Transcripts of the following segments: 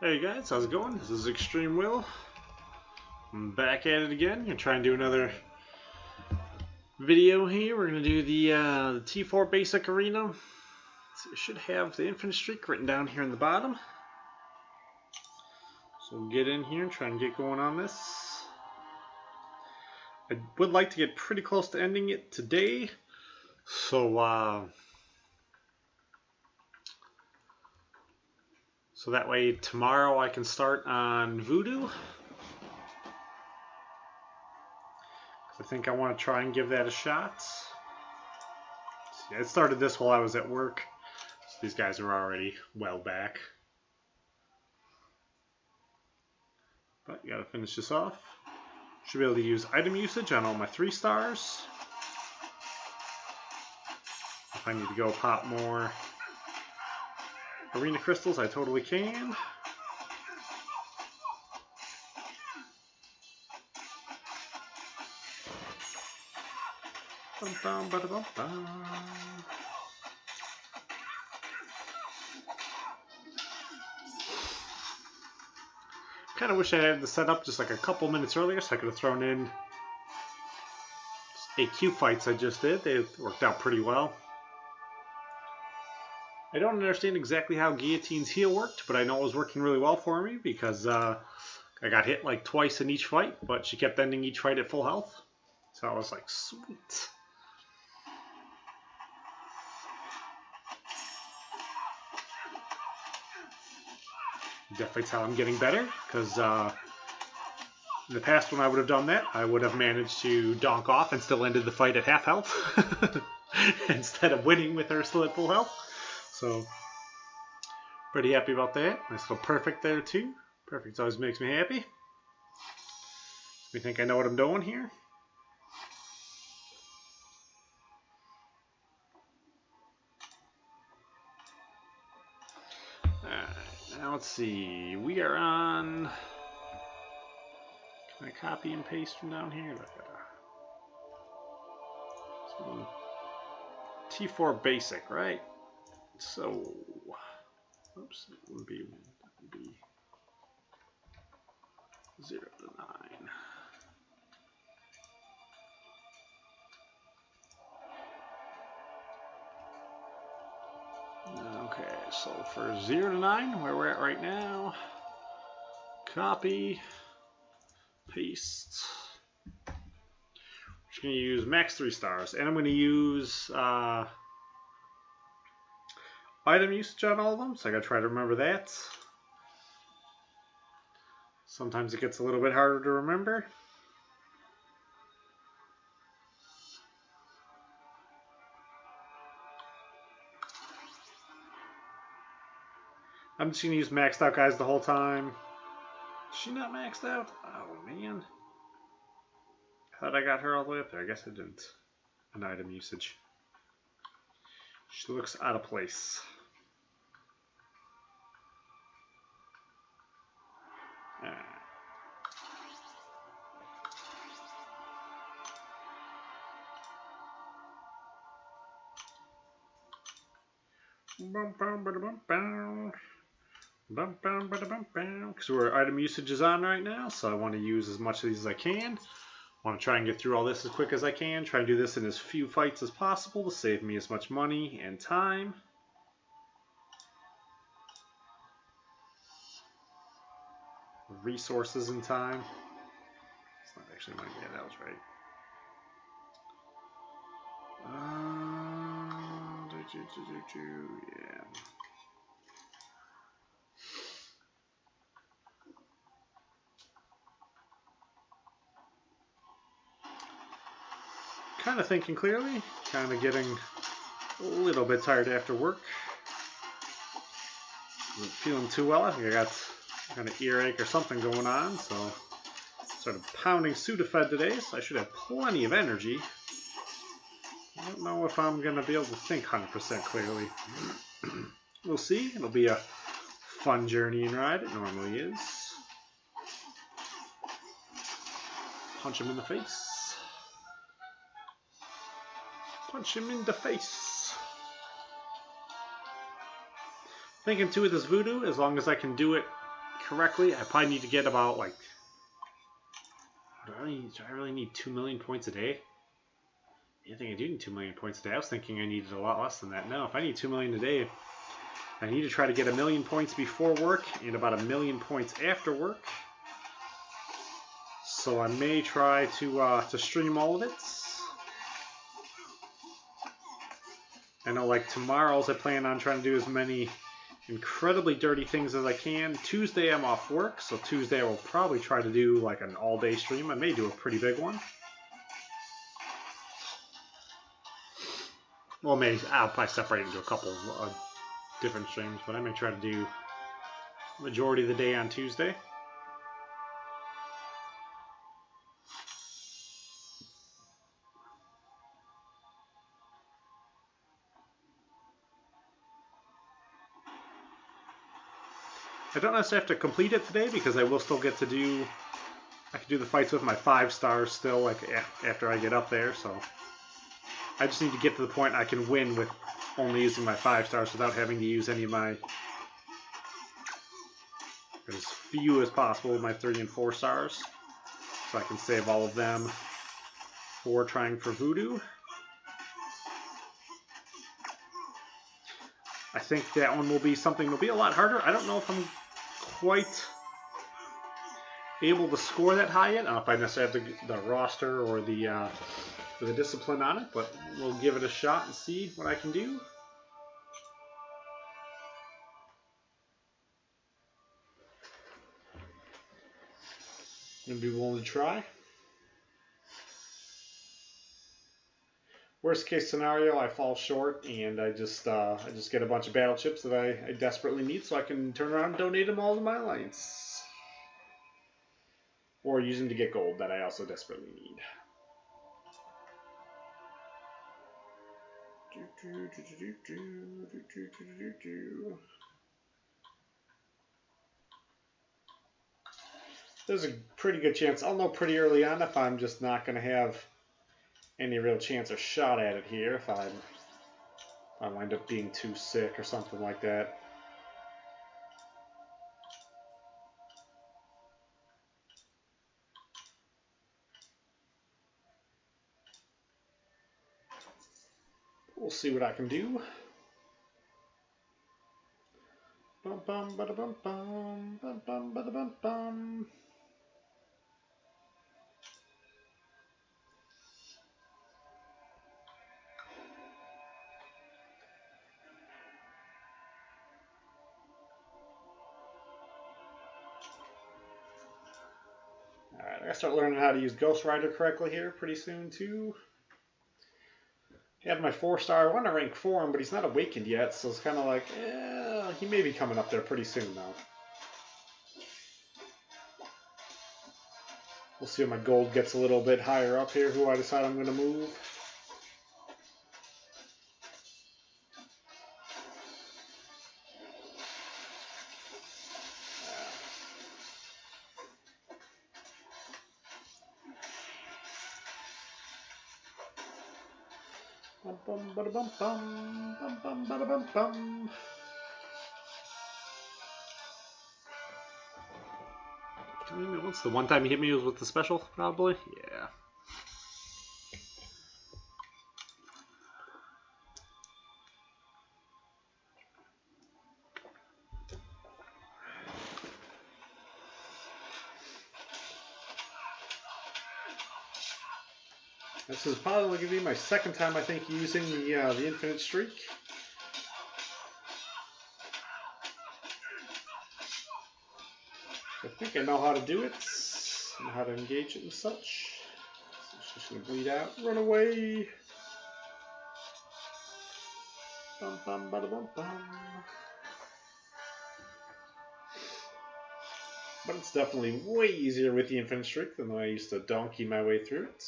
Hey guys, how's it going? This is ExtrmWill. I'm back at it again. Gonna try and do another video here. We're gonna do the T4 basic arena. So it should have the infinite streak written down here in the bottom. So we'll get in here and try and get going on this. I would like to get pretty close to ending it today. So that way tomorrow I can start on Voodoo. I think I want to try and give that a shot. See, I started this while I was at work. So these guys are already well back. But you gotta finish this off. Should be able to use item usage on all my 3 stars. If I need to go pop more arena crystals, I totally can. Kind of wish I had the setup just like a couple minutes earlier so I could have thrown in 8 Q fights I just did. They worked out pretty well. I don't understand exactly how Guillotine's heal worked, but I know it was working really well for me because I got hit like twice in each fight, but she kept ending each fight at full health. So I was like, sweet. Definitely tell I'm getting better, because in the past when I would have done that, I would have managed to donk off and still ended the fight at half health instead of winning with her still at full health. So, pretty happy about that. Nice little perfect there too. Perfect always makes me happy. Makes me think I know what I'm doing here. Now let's see, we are on, can I copy and paste from down here? T4 basic, right? So, oops, it would be 0 to 9. Okay, so for 0 to 9, where we're at right now, copy, paste. I'm just going to use max 3 stars, and I'm going to use item usage on all of them, so I got to try to remember that. Sometimes it gets a little bit harder to remember. I'm just going to use maxed out guys the whole time. Is she not maxed out? Oh, man. I thought I got her all the way up there. I guess I didn't. An item usage. She looks out of place. Because our item usage is on right now, so I want to use as much of these as I can. I want to try and get through all this as quick as I can. Try and do this in as few fights as possible to save me as much money and time. Resources and time. It's not actually money. Yeah, that was right. Yeah. Kind of thinking clearly, kind of getting a little bit tired after work. Not feeling too well. I think I got kind of earache or something going on, so sort of pounding Sudafed today, so I should have plenty of energy. I don't know if I'm going to be able to think 100% clearly. We'll see. It'll be a fun journey and ride. It normally is. Punch him in the face. Punch him in the face. Thinking too with this voodoo, as long as I can do it correctly, I probably need to get about like... Do I really need 2 million points a day? I think I do need 2 million points a day. I was thinking I needed a lot less than that. No, if I need 2 million a day, I need to try to get 1 million points before work and about 1 million points after work. So I may try to stream all of it. I know, like, tomorrow's I plan on trying to do as many incredibly dirty things as I can. Tuesday I'm off work, so Tuesday I will probably try to do like an all-day stream. I may do a pretty big one. Well, maybe I'll probably separate into a couple of different streams, but I may try to do the majority of the day on Tuesday. I don't necessarily have to complete it today because I will still get to do... I can do the fights with my 5 stars still, like after I get up there, so... I just need to get to the point I can win with only using my 5 stars without having to use any of my... as few as possible of my 3 and 4 stars. So I can save all of them for trying for voodoo. I think that one will be something that'll be a lot harder. I don't know if I'm quite able to score that high yet. I don't know if I necessarily have the roster or the discipline on it, but we'll give it a shot and see what I can do. I'm going to be willing to try. Worst case scenario, I fall short and I just get a bunch of battle chips that I desperately need so I can turn around and donate them all to my alliance. Or use them to get gold that I also desperately need. There's a pretty good chance. I'll know pretty early on if I'm just not going to have any real chance or shot at it here if I wind up being too sick or something like that. We'll see what I can do. Bum bum bada bum bum bum bum bada bum bum. Alright, I gotta start learning how to use Ghost Rider correctly here pretty soon too. I have my 4-star. I want to rank 4 him, but he's not awakened yet, so it's kind of like, he may be coming up there pretty soon though. We'll see if my gold gets a little bit higher up here, who I decide I'm going to move. Bum bum bada bum bum bum bum bada bum bum. Once the one time he hit me was with the special, probably. Yeah. This is probably going to be my second time, I think, using the infinite streak. I think I know how to do it, and how to engage it and such. So it's just going to bleed out, run away. Bum bum bada bum bum. But it's definitely way easier with the infinite streak than the way I used to donkey my way through it.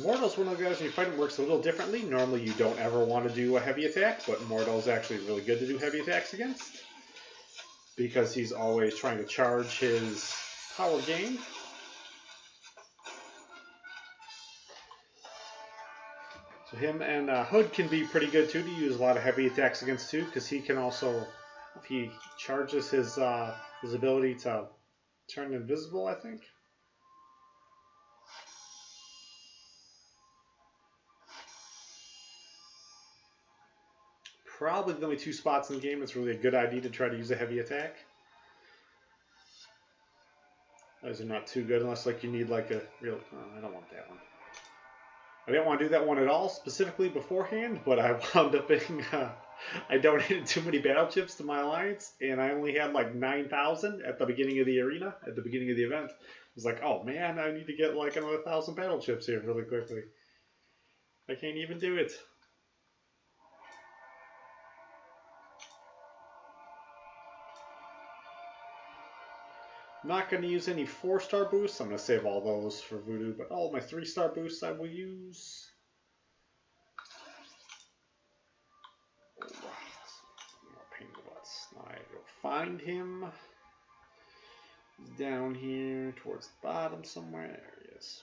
Mortal's one of the guys when you fight him works a little differently. Normally you don't ever want to do a heavy attack, but Mortal's actually really good to do heavy attacks against. Because he's always trying to charge his power gain. So him and Hood can be pretty good too to use a lot of heavy attacks against too, because he can also, if he charges his ability to turn invisible, I think. Probably the only 2 spots in the game it's really a good idea to try to use a heavy attack. Those are not too good unless like you need like a real. I don't want that one. I didn't want to do that one at all specifically beforehand, but I wound up being. I donated too many battle chips to my alliance, and I only had like 9,000 at the beginning of the arena, at the beginning of the event. I was like, oh man, I need to get like another 1,000 battle chips here really quickly. I can't even do it. I'm not going to use any 4-star boosts. I'm going to save all those for Voodoo, but all my 3-star boosts I will use. Pain in the butts. Now I go find him. He's down here towards the bottom somewhere. There he is.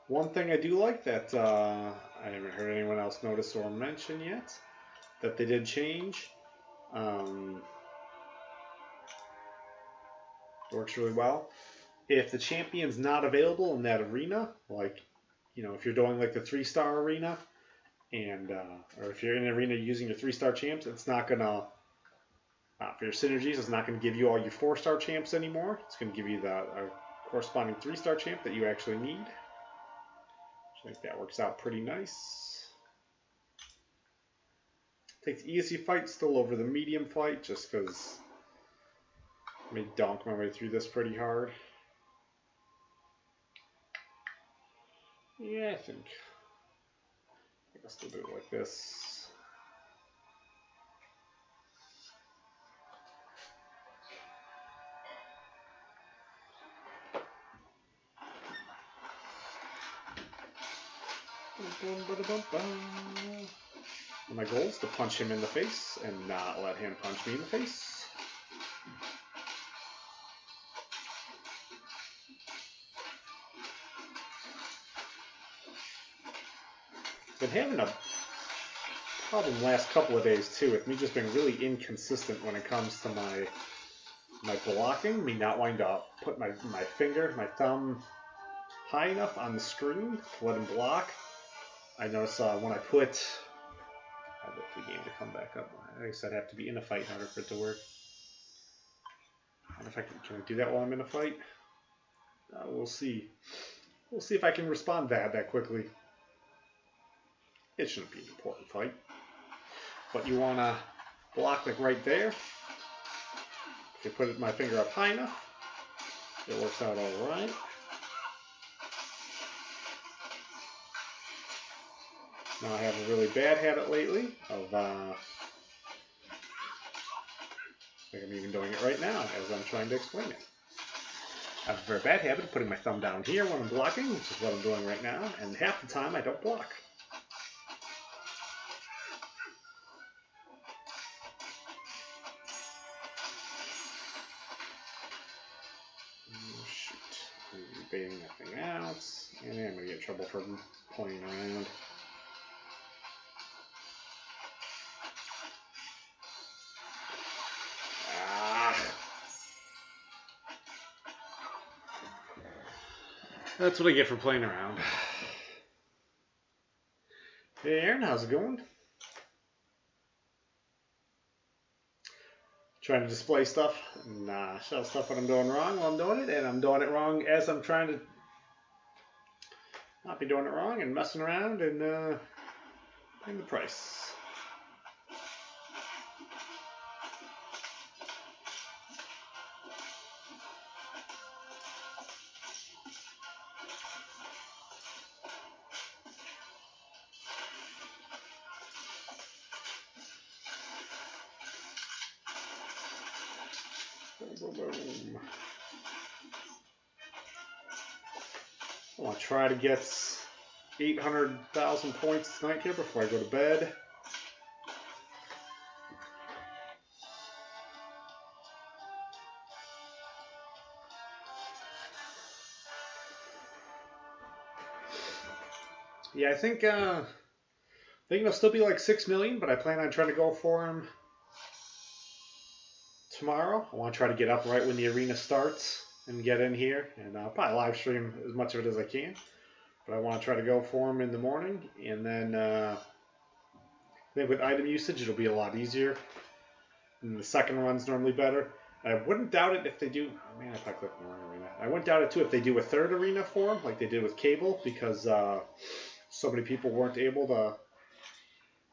One thing I do like that I haven't heard anyone else notice or mention yet, that they did change. Works really well. If the champion's not available in that arena, like, you know, if you're doing like the 3-star arena, and or if you're in an arena using your 3-star champs, it's not gonna for your synergies, it's not gonna give you all your 4-star champs anymore. It's gonna give you the corresponding 3-star champ that you actually need. I think that works out pretty nice. Takes easy fight still over the medium fight, just because I may donk my way through this pretty hard. Yeah, I think I'll still do it like this. My goal is to punch him in the face and not let him punch me in the face. Been having a problem last couple of days too with me just being really inconsistent when it comes to my blocking, me not wanting to put my thumb high enough on the screen to let him block. I notice when I put, I wait for the game to come back up. I guess I'd have to be in a fight in order for it to work. And if I can I do that while I'm in a fight? We'll see. We'll see if I can respond that quickly. It shouldn't be an important fight. But you want to block like right there. If you put my finger up high enough, it works out all right. Now I have a really bad habit lately of, I think I'm even doing it right now as I'm trying to explain it. I have a very bad habit of putting my thumb down here when I'm blocking, which is what I'm doing right now, and half the time I don't block. Oh, shoot. I'm baiting that thing out, and I'm going to get in trouble for playing around. That's what I get for playing around. Hey Aaron, how's it going? Trying to display stuff and show stuff when I'm doing wrong while I'm doing it, and I'm doing it wrong as I'm trying to not be doing it wrong and messing around and paying the price. Boom. I want to try to get 800,000 points tonight here before I go to bed. Yeah, I think it'll still be like 6 million, but I plan on trying to go for him tomorrow. I want to try to get up right when the arena starts and get in here, and I'll probably live stream as much of it as I can. But I want to try to go for him in the morning, and then I think with item usage it'll be a lot easier. And the second run's normally better. I wouldn't doubt it if they do. Oh man, if I click the wrong arena, I wouldn't doubt it too if they do a third arena for him, like they did with Cable, because so many people weren't able to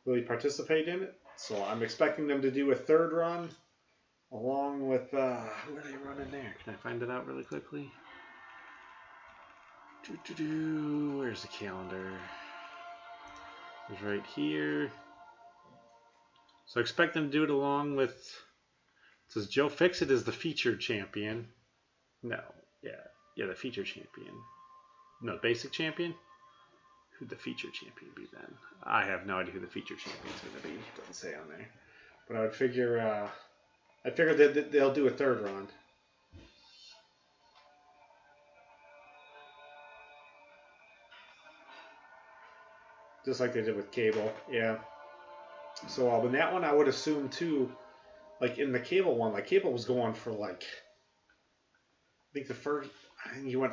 really participate in it. So I'm expecting them to do a third run, along with who are they running there? Can I find it out really quickly? Where's the calendar? It's right here. So I expect them to do it along with. It says Joe Fixit is the featured champion. No, yeah, the featured champion. No, basic champion. Who'd the featured champion be then? I have no idea who the featured champion's going to be. It doesn't say on there. But I would figure. I figure that they'll do a third round. Just like they did with Cable, yeah. So in that one, I would assume too, like in the Cable one, like Cable was going for like, I think he was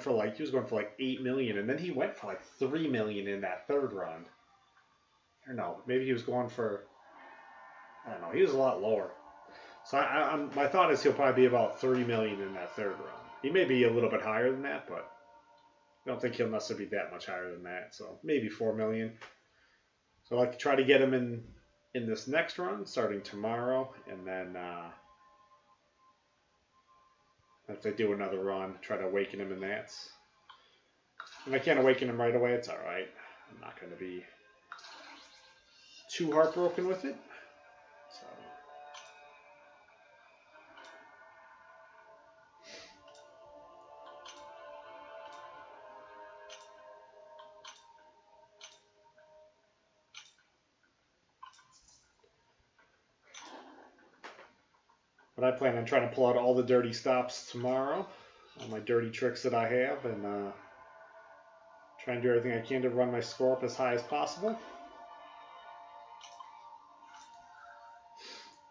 going for like 8 million, and then he went for like 3 million in that third round. Or no, maybe he was going for, I don't know, he was a lot lower. So my thought is he'll probably be about 3 million in that third round. He may be a little bit higher than that, but I don't think he'll necessarily be that much higher than that. So maybe 4 million. So I'd like to try to get him in this next run, starting tomorrow, and then if they do another run, try to awaken him in that. If I can't awaken him right away, it's all right. I'm not going to be too heartbroken with it. So. But I plan on trying to pull out all the dirty stops tomorrow, all my dirty tricks that I have, and try and do everything I can to run my score up as high as possible.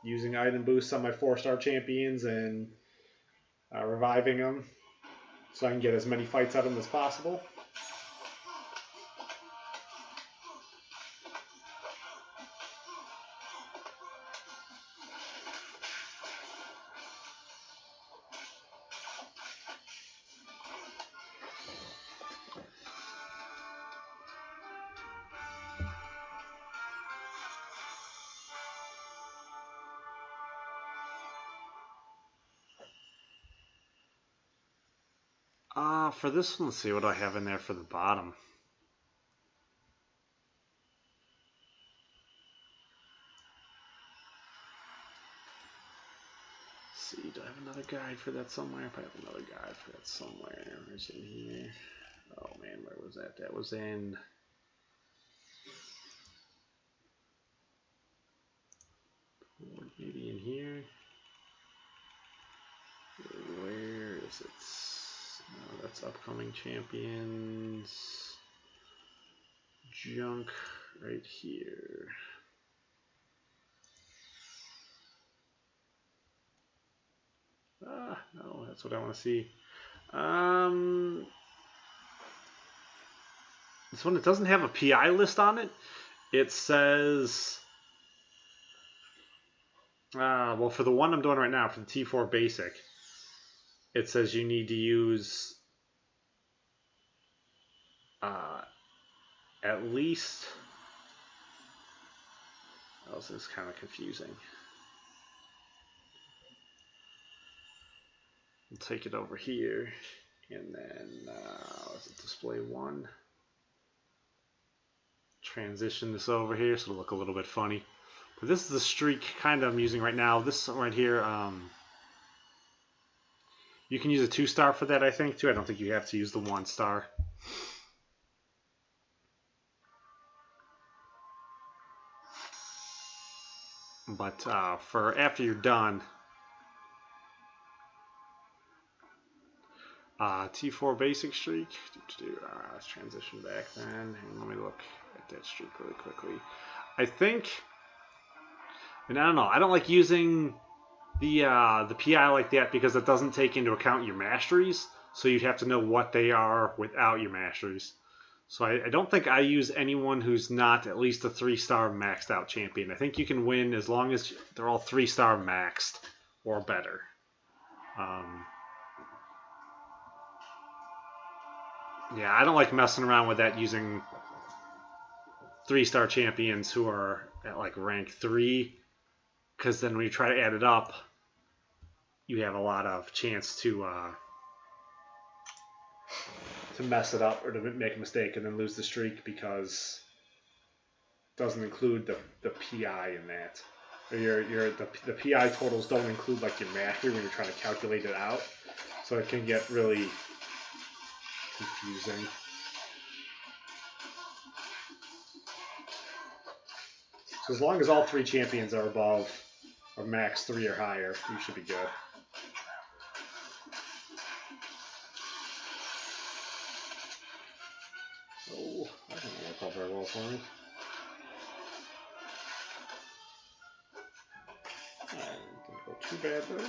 Using item boosts on my 4-star champions and reviving them so I can get as many fights out of them as possible. For this one, let's see what I have in there for the bottom. Let's see, do I have another guide for that somewhere? I probably have another guide for that somewhere. Where's it in here? Oh man, where was that? That was in. Maybe in here. Where is it? No, that's upcoming champions. Junk right here. No, that's what I want to see. This one, it doesn't have a PI list on it. It says, well, for the one I'm doing right now, for the T4 Basic, it says you need to use at least. Oh, this is kind of confusing. We'll take it over here, and then is it display 1? Transition this over here so it'll look a little bit funny. But this is the streak kind of I'm using right now. This right here, you can use a 2-star for that, I think, too. I don't think you have to use the 1-star. But for after you're done, T4 basic streak. Let's transition back then. And let me look at that streak really quickly. I think, and I don't know, I don't like using the PI like that because it doesn't take into account your masteries. So you'd have to know what they are without your masteries. So I don't think I use anyone who's not at least a 3-star maxed out champion. I think you can win as long as they're all 3-star maxed or better. Yeah, I don't like messing around with that using 3-star champions who are at like rank 3, because then when you try to add it up, you have a lot of chance to mess it up or to make a mistake and then lose the streak because it doesn't include the PI in that. Or the PI totals don't include like your mastery when you're trying to calculate it out. So it can get really confusing. So as long as all 3 champions are above or max 3 or higher, you should be good. Oh, that didn't work out very well for me. Didn't go too bad though.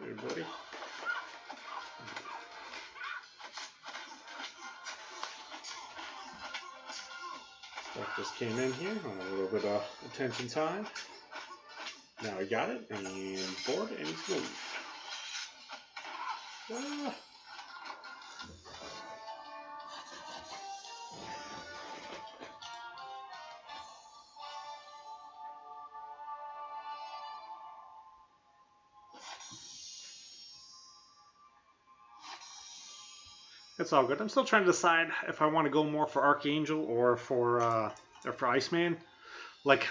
Hey, buddy. Stuff just came in here on a little bit of attention time. Now I got it, and board, and it's moved. Ah. It's all good. I'm still trying to decide if I want to go more for Archangel or for Iceman. Like,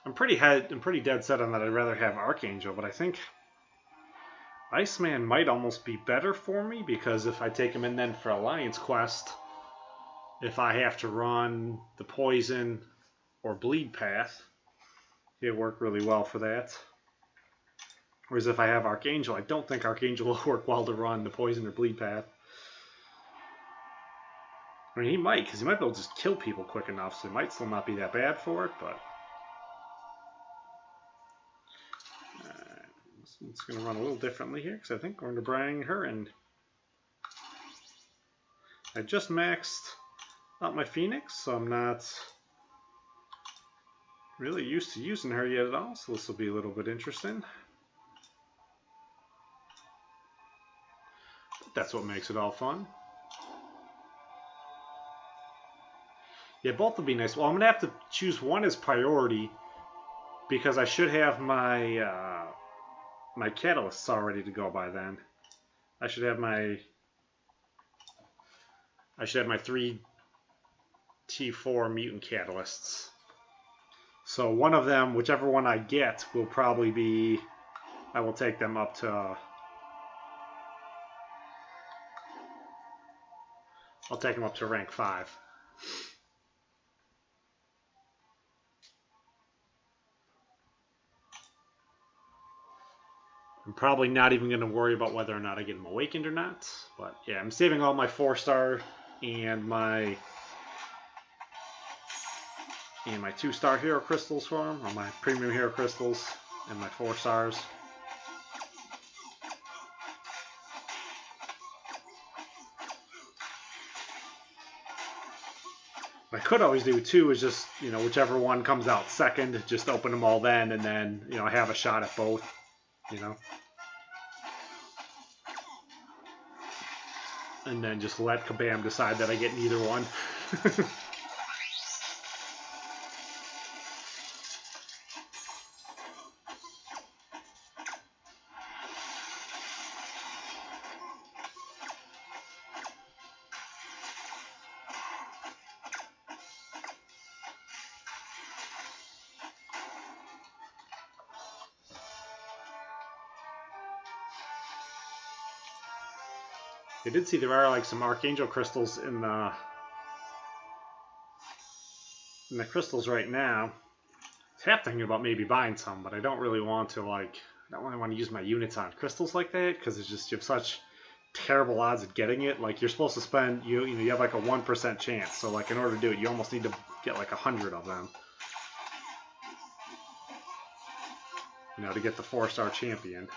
I'm pretty dead set on that. I'd rather have Archangel, but I think Iceman might almost be better for me because if I take him in then for Alliance Quest, if I have to run the Poison or Bleed path, it'll work really well for that. Whereas if I have Archangel, I don't think Archangel will work well to run the Poison or Bleed path. I mean, he might, because he might be able to just kill people quick enough, so it might still not be that bad for it, but... This one's going to run a little differently here, because I think we're going to bring her in. I just maxed out my Phoenix, so I'm not really used to using her yet at all, so this will be a little bit interesting. But that's what makes it all fun. Yeah, both will be nice. Well, I'm going to have to choose one as priority because I should have my my catalysts all ready to go by then. I should have my 3 T4 mutant catalysts. So one of them, whichever one I get, will probably be, I will take them up to, I'll take them up to rank 5. I'm probably not even going to worry about whether or not I get them awakened or not. But yeah, I'm saving all my 4-star and my 2-star hero crystals for them, or my premium hero crystals and my 4 stars. What I could always do too is just, whichever one comes out second, just open them all then, and then, have a shot at both, And then just let Kabam decide that I get neither one. I did see there are like some Archangel crystals in the crystals right now. I was half thinking about maybe buying some, but I don't really want to I don't really want to use my units on crystals like that because it's just you have such terrible odds at getting it. Like you're supposed to spend you have like a 1% chance. So like in order to do it, you almost need to get like 100 of them. To get the 4-star champion.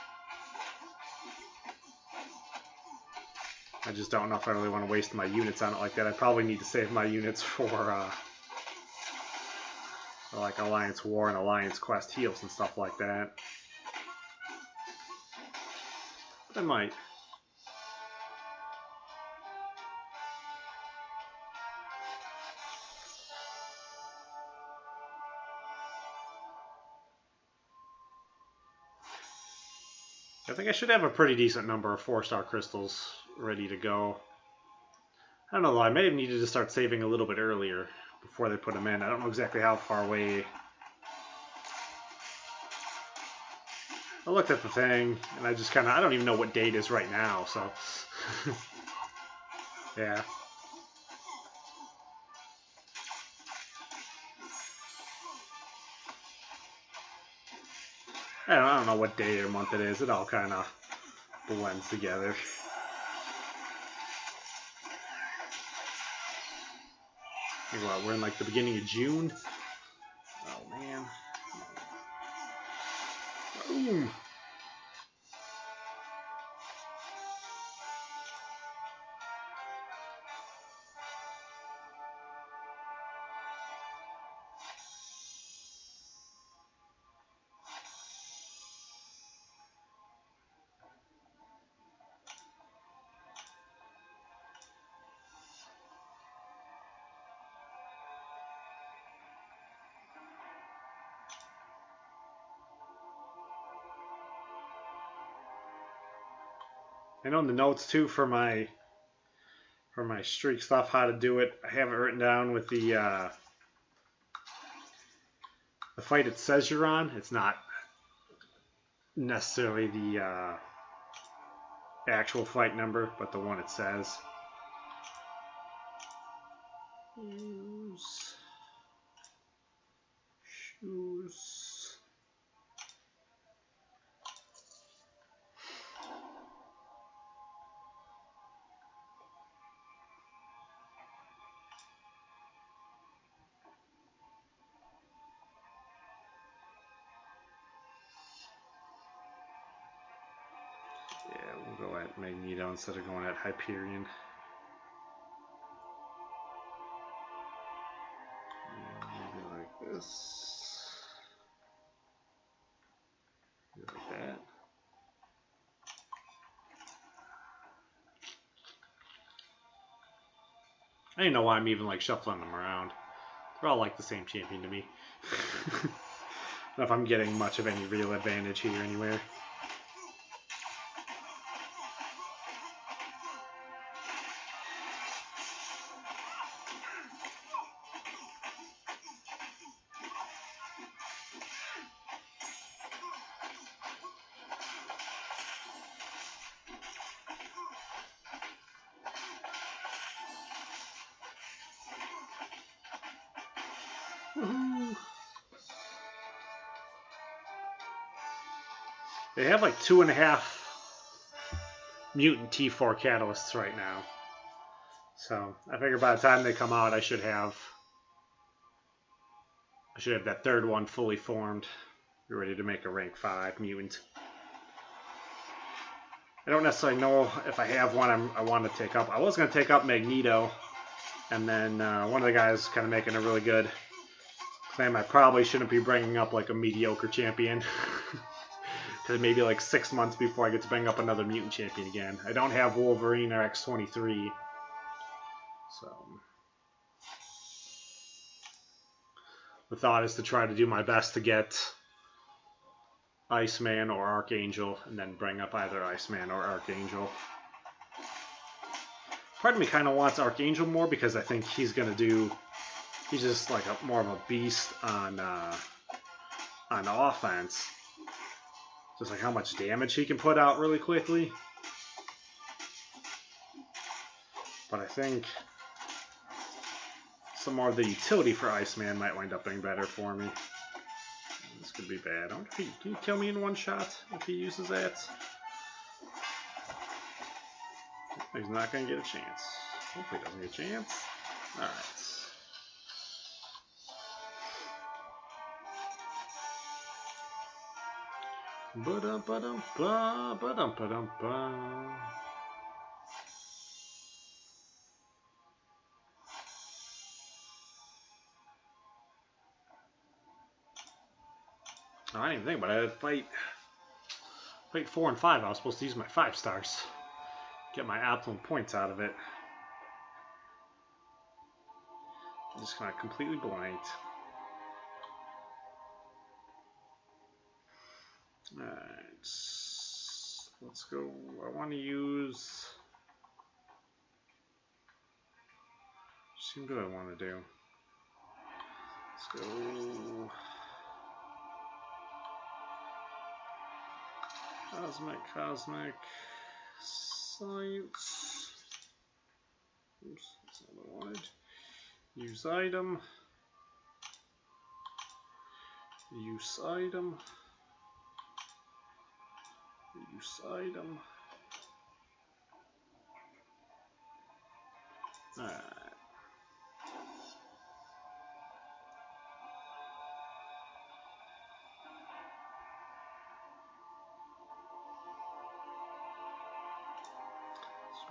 I just don't know if I really want to waste my units on it like that. I probably need to save my units for like Alliance War and Alliance Quest heals and stuff like that. But I might. I think I should have a pretty decent number of 4-star crystals ready to go. I don't know though, I may have needed to start saving a little bit earlier before they put them in. I don't know exactly how far away. I looked at the thing and I just I don't even know what date it is right now, so. Yeah. I don't know what day or month it is. It all kind of blends together. What, we're in like the beginning of June? Oh man. Boom. I know in the notes too for my streak stuff how to do it. I have it written down with the fight it says you're on. It's not necessarily the actual fight number, but the one it says. Shoes. Yeah, we'll go at Magneto instead of going at Hyperion. Maybe like this. Maybe like that. I don't know why I'm even like shuffling them around. They're all like the same champion to me. I don't know if I'm getting much of any real advantage here anywhere. Woohoo! They have like 2.5 mutant T4 catalysts right now. So I figure by the time they come out, I should have that third one fully formed. Be ready to make a rank 5 mutant. I don't necessarily know if I have one I want to take up. I was going to take up Magneto, and then one of the guys kind of making a really good claim I probably shouldn't be bringing up like a mediocre champion. Because maybe like 6 months before I get to bring up another mutant champion again. I don't have Wolverine or X-23. So the thought is to try to do my best to get Iceman or Archangel, and then bring up either Iceman or Archangel. Part of me kind of wants Archangel more because I think he's just like more of a beast on offense. Just like how much damage he can put out really quickly. But I think some more of the utility for Iceman might wind up being better for me. This could be bad. I wonder if can you kill me in one shot if he uses that? He's not going to get a chance. Hopefully he doesn't get a chance. Alright. Ba-dum-ba-dum-ba, ba-dum-ba-dum-ba. I didn't even think about it. Fight 4 and 5. I was supposed to use my 5 stars. Get my optimum points out of it. I'm just gonna completely blanked. Alright. Let's go. I want to use. What do I want to do? Let's go. Cosmic, Science. Oops, that's not what I wanted. Use item. Use item. Use item. Alright.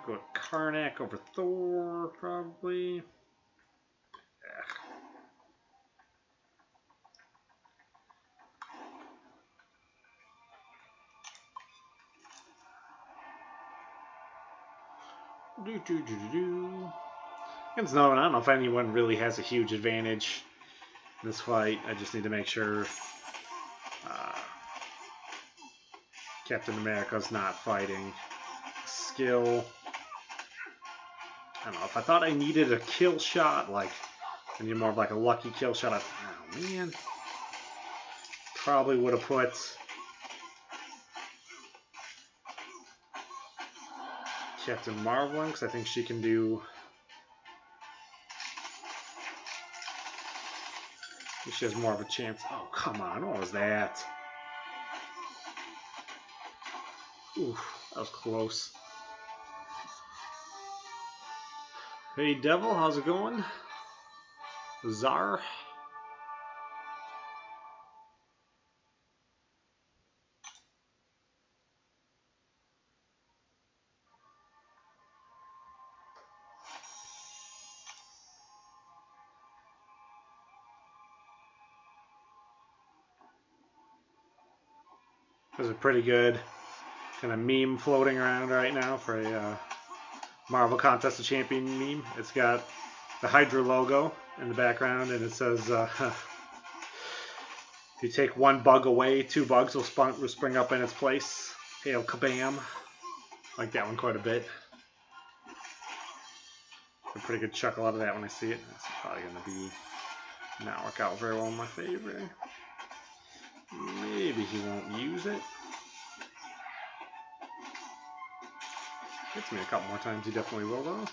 Go with Karnak over Thor, probably. Yeah. Against no one, I don't know if anyone really has a huge advantage in this fight. I just need to make sure Captain America's not fighting. Skill. I don't know, if I thought I needed a kill shot, like, I need more of like a lucky kill shot, oh man. Probably would have put Captain Marvel in, because I think she can do, she has more of a chance. Oh, come on, what was that? Oof, that was close. Hey Devil, how's it going? Czar. There's a pretty good kind of meme floating around right now for a Marvel Contest of Champion meme. It's got the Hydra logo in the background, and it says, if you take one bug away, 2 bugs will spring up in its place. Hail kabam. I like that one quite a bit. A pretty good chuckle out of that when I see it. It's probably going to be not work out very well in my favor. Maybe he won't use it. Hits me a couple more times, he definitely will though.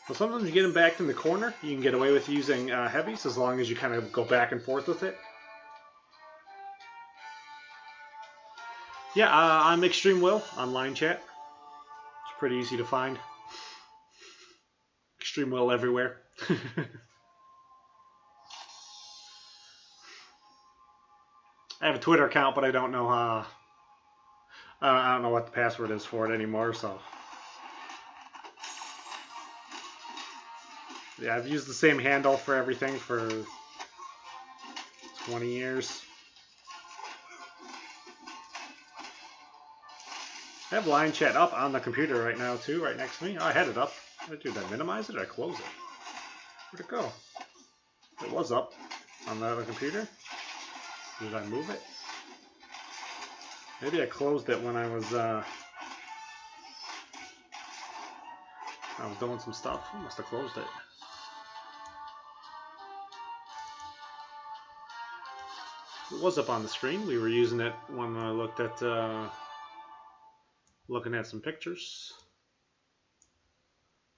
Well, sometimes you get him back in the corner, you can get away with using heavies as long as you kind of go back and forth with it. Yeah, I'm ExtrmWill on line chat. It's pretty easy to find. ExtrmWill everywhere. I have a Twitter account, but I don't know I don't know what the password is for it anymore. So yeah, I've used the same handle for everything for 20 years. I have line chat up on the computer right now too, right next to me. Oh, I had it up. Did I minimize it or did I close it? Where'd it go? It was up on the other computer. Did I move it? Maybe I closed it when I was doing some stuff. I must have closed it. It was up on the screen. We were using it when I looked at looking at some pictures.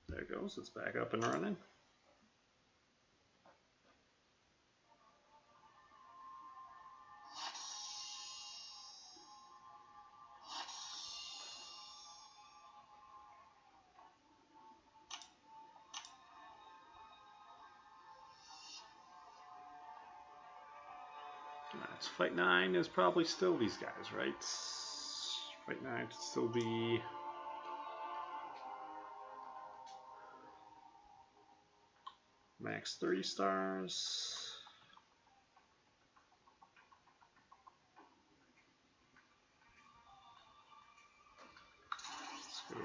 There it goes. It's back up and running. Alright, so fight 9 is probably still these guys, right? Fight 9 should still be max 3 stars. Let's go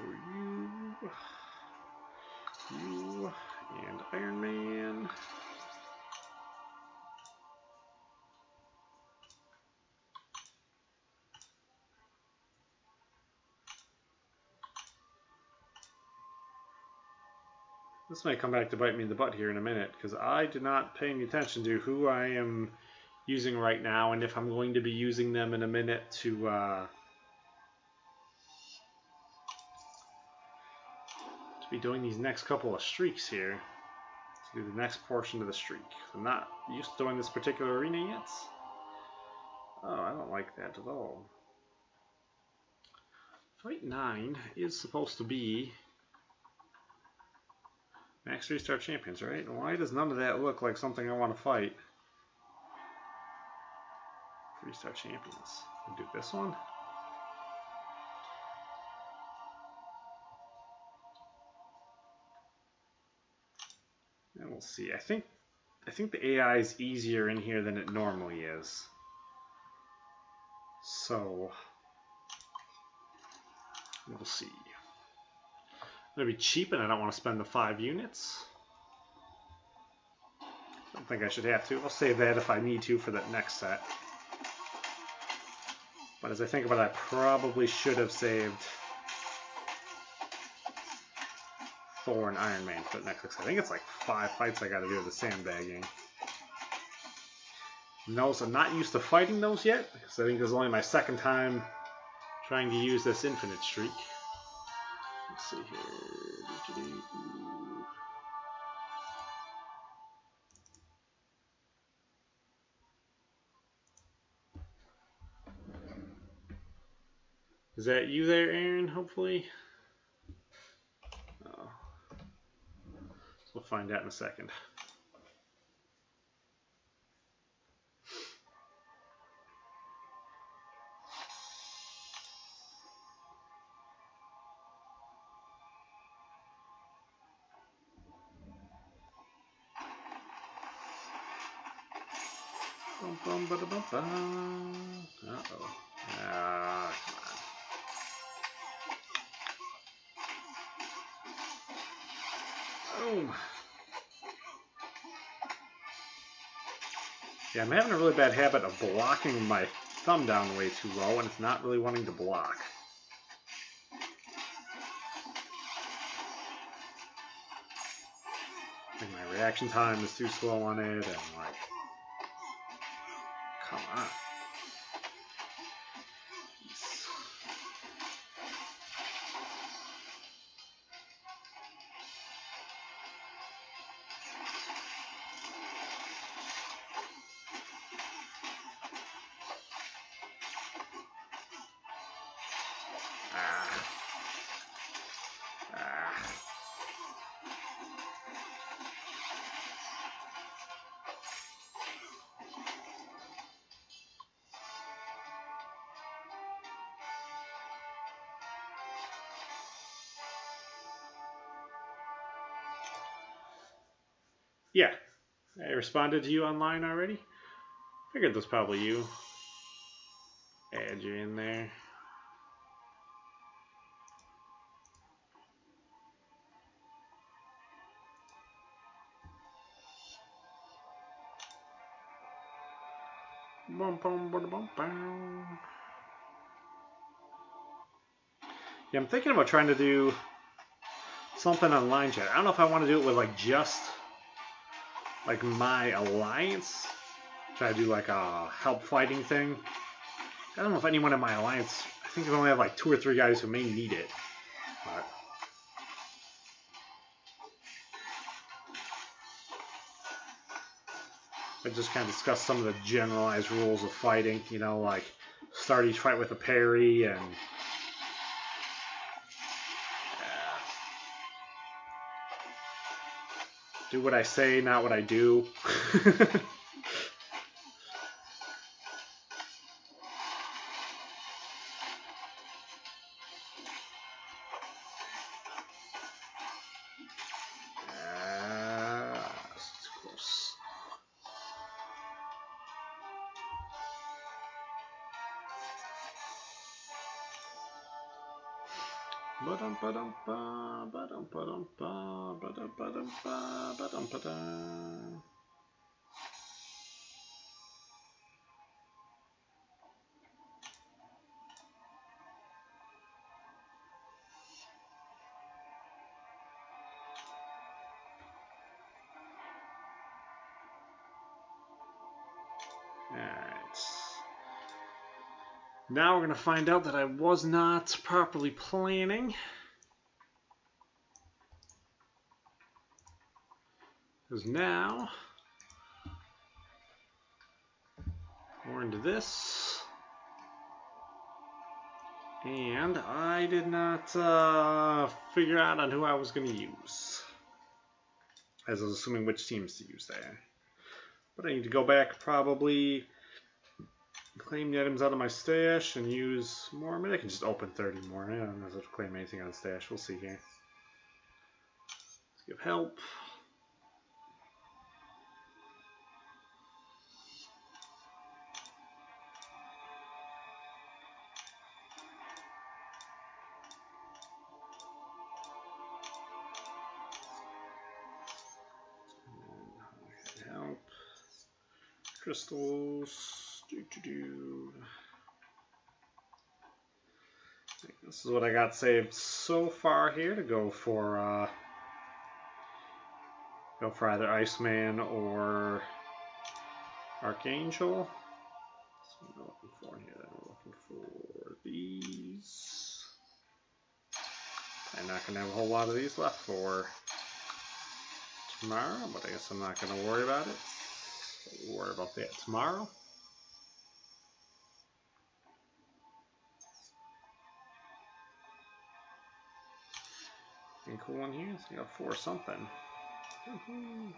you, and Iron Man. This might come back to bite me in the butt here in a minute, because I did not pay any attention to who I am using right now, and if I'm going to be using them in a minute to be doing these next couple of streaks here. To do the next portion of the streak. I'm not used to doing this particular arena yet. Oh, I don't like that at all. Fight 9 is supposed to be max 3-star champions, right? Why does none of that look like something I want to fight? 3-star champions. We'll do this one. And we'll see. I think the AI is easier in here than it normally is. So we'll see. It'll be cheap, and I don't want to spend the 5 units. I don't think I should have to. I'll save that if I need to for that next set. But as I think about it, I probably should have saved Thor and Iron Man for the next set. I think it's like 5 fights I got to do with the sandbagging. Notice I'm not used to fighting those yet, because I think this is only my second time trying to use this infinite streak. Let's see here. Is that you there, Aaron, hopefully? Oh. So we'll find out in a second. Uh-oh. Ah, come on. Boom. Yeah, I'm having a really bad habit of blocking my thumb down way too low, and it's not really wanting to block. I think my reaction time is too slow on it, and like, come on. Yeah, I responded to you online already. Figured that's probably you. Add you in there. Bum, bum, bum, bum, bum. Yeah, I'm thinking about trying to do something on line chat. I don't know if I want to do it with like just like my alliance Try to do like a help fighting thing. I don't know if anyone in my alliance, I think I only have like 2 or 3 guys who may need it. But I just kind of discussed some of the generalized rules of fighting, you know, like start each fight with a parry and do what I say, not what I do. Now we're going to find out that I was not properly planning. Because now we're into this. And I did not figure out on who I was going to use. As I was assuming which teams to use there. But I need to go back, probably claim the items out of my stash and use more. Maybe I can just open 30 more. I don't have to claim anything on stash. We'll see here. Let's give help. Help. Crystals. This is what I got saved so far here to go for either Iceman or Archangel. That's what we're looking for here. Then we're looking for these. I'm not going to have a whole lot of these left for tomorrow, but I guess I'm not going to worry about it. We'll worry about that tomorrow. Anything cool in here? So you got 4 something. Woohoo.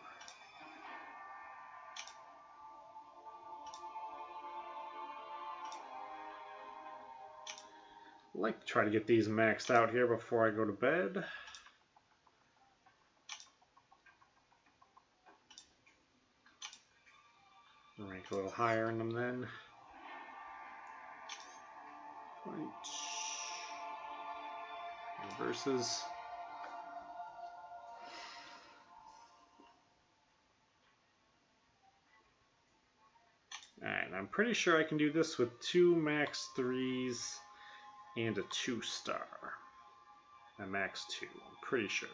I'd like to try to get these maxed out here before I go to bed. Rank a little higher in them then. Versus. Alright, I'm pretty sure I can do this with 2 max 3s and a 2-star. A max 2, I'm pretty sure.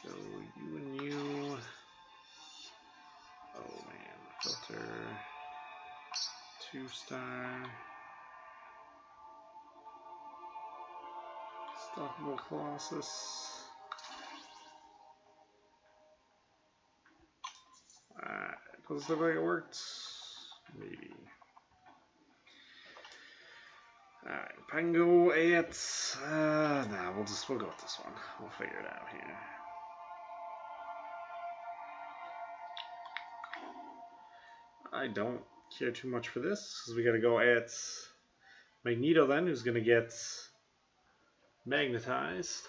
So you and you. Oh man, filter. 2-star. Stoppable Colossus. Does it look like it worked? Maybe. Alright, if I can go at... nah, we'll go with this one. We'll figure it out here. I don't care too much for this, because we gotta go at Magneto then, who's gonna get magnetized.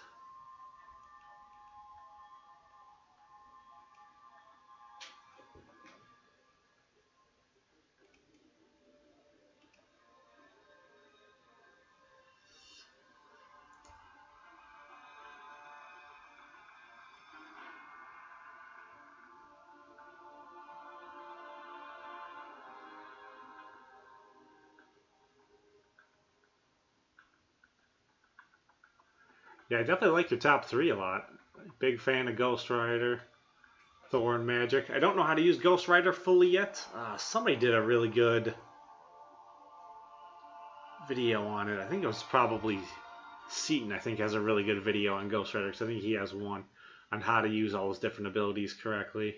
Yeah, I definitely like your top 3 a lot. Big fan of Ghost Rider. Thorn magic. I don't know how to use Ghost Rider fully yet. Somebody did a really good video on it. I think it was probably Seaton. I think has a really good video on Ghost Rider, because I think he has one on how to use all those different abilities correctly.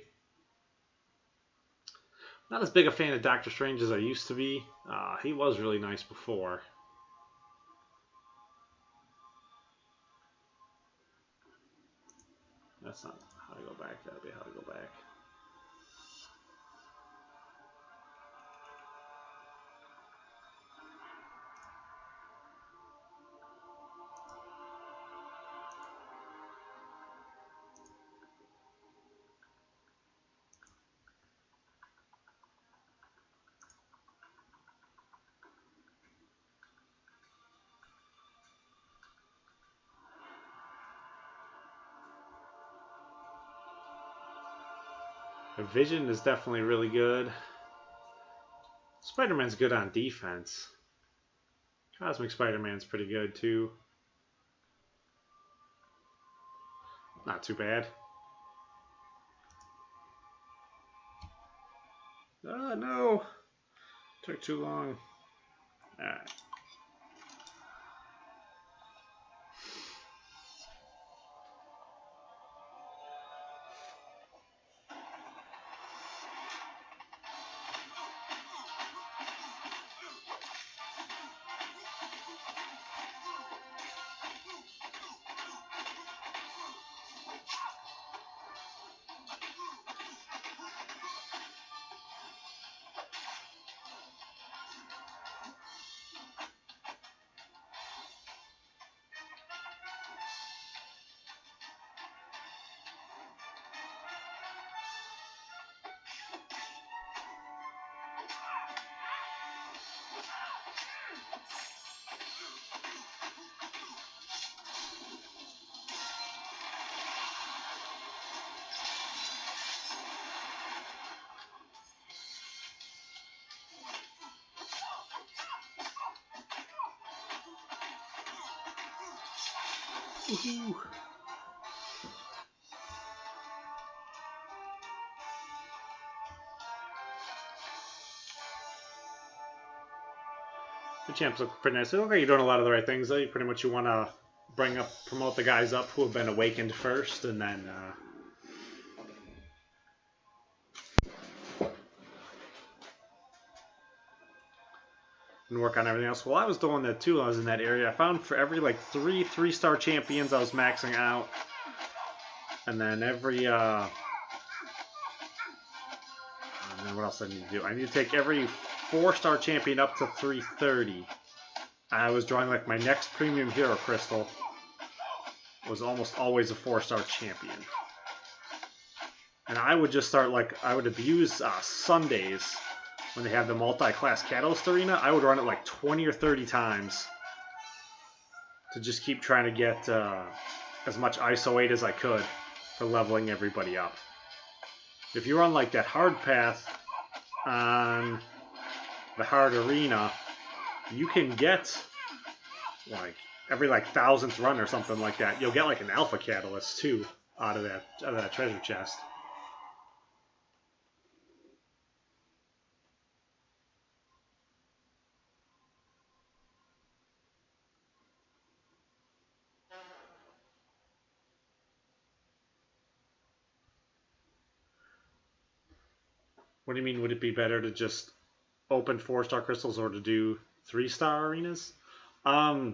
Not as big a fan of Doctor Strange as I used to be. He was really nice before. That's not how to go back. That'll be how to go back. The Vision is definitely really good. Spider-Man's good on defense. Cosmic Spider-Man's pretty good too. Not too bad. Oh no! Took too long. Alright. Woohoo! The champs look pretty nice. They look like you're doing a lot of the right things, though. You pretty much want to promote the guys up who have been awakened first, and then and work on everything else. Well, I was doing that too. I was in that area. I found for every like three-star champions, I was maxing out, and then every and then what else I need to do? I need to take every 4-star champion up to 330. I was drawing like my next premium hero crystal was almost always a 4-star champion. And I would just start like, I would abuse Sundays when they have the multi-class Catalyst Arena. I would run it like 20 or 30 times to just keep trying to get as much ISO 8 as I could for leveling everybody up. If you run like that hard path on the hard arena, you can get like every like 1000th run or something like that. You'll get like an alpha catalyst too out of that treasure chest. What do you mean? Would it be better to just open 4-star crystals or to do 3-star arenas? Well,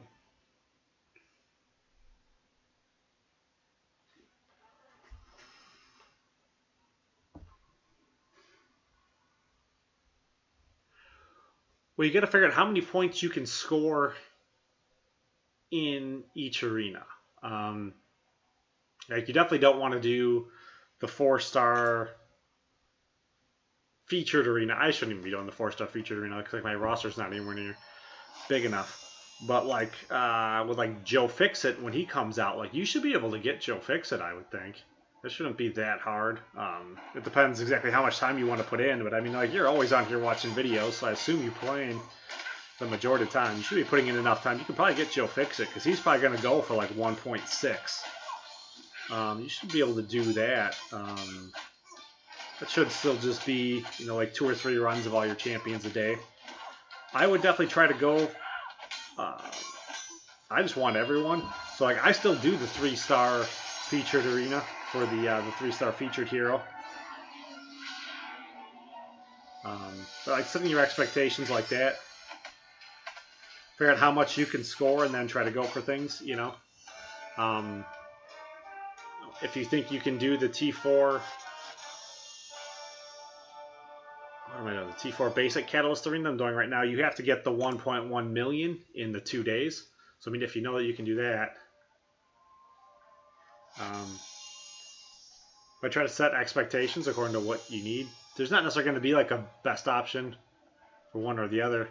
you got to figure out how many points you can score in each arena. Like you definitely don't want to do the 4-star featured arena. I shouldn't even be doing the 4-star featured arena because like my roster's not anywhere near big enough. But like with like Joe Fixit, when he comes out, like you should be able to get Joe Fixit, I would think. It shouldn't be that hard. It depends exactly how much time you want to put in, but I mean, like you're always on here watching videos, so I assume you're playing the majority of the time. You should be putting in enough time. You can probably get Joe Fixit because he's probably going to go for like 1.6. You should be able to do that. That should still just be, you know, like 2 or 3 runs of all your champions a day. I would definitely try to go. I just want everyone. So like I still do the 3-star featured arena for the 3-star featured hero. But like setting your expectations like that. Figure out how much you can score and then try to go for things, you know. If you think you can do the T4, what am I doing? The T4 basic catalyst arena I'm doing right now, you have to get the 1.1 million in the 2 days. So I mean, if you know that you can do that, I try to set expectations according to what you need. There's not necessarily going to be like a best option for one or the other.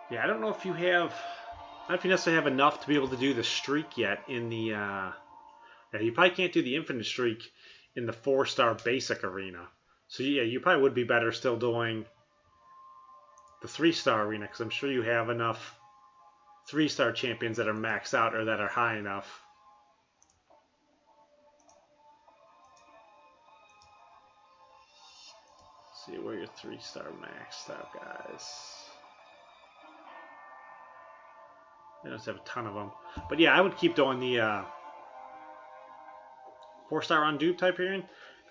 Yeah, I don't know if you have, I don't know if you necessarily have enough to be able to do the streak yet in the, yeah, you probably can't do the infinite streak in the 4-star basic arena. So yeah, you probably would be better still doing the 3-star arena, because I'm sure you have enough 3-star champions that are maxed out or that are high enough. Let's see where your 3-star maxed out guys. They don't have a ton of them. But yeah, I would keep doing the 4-star undupe Hyperion.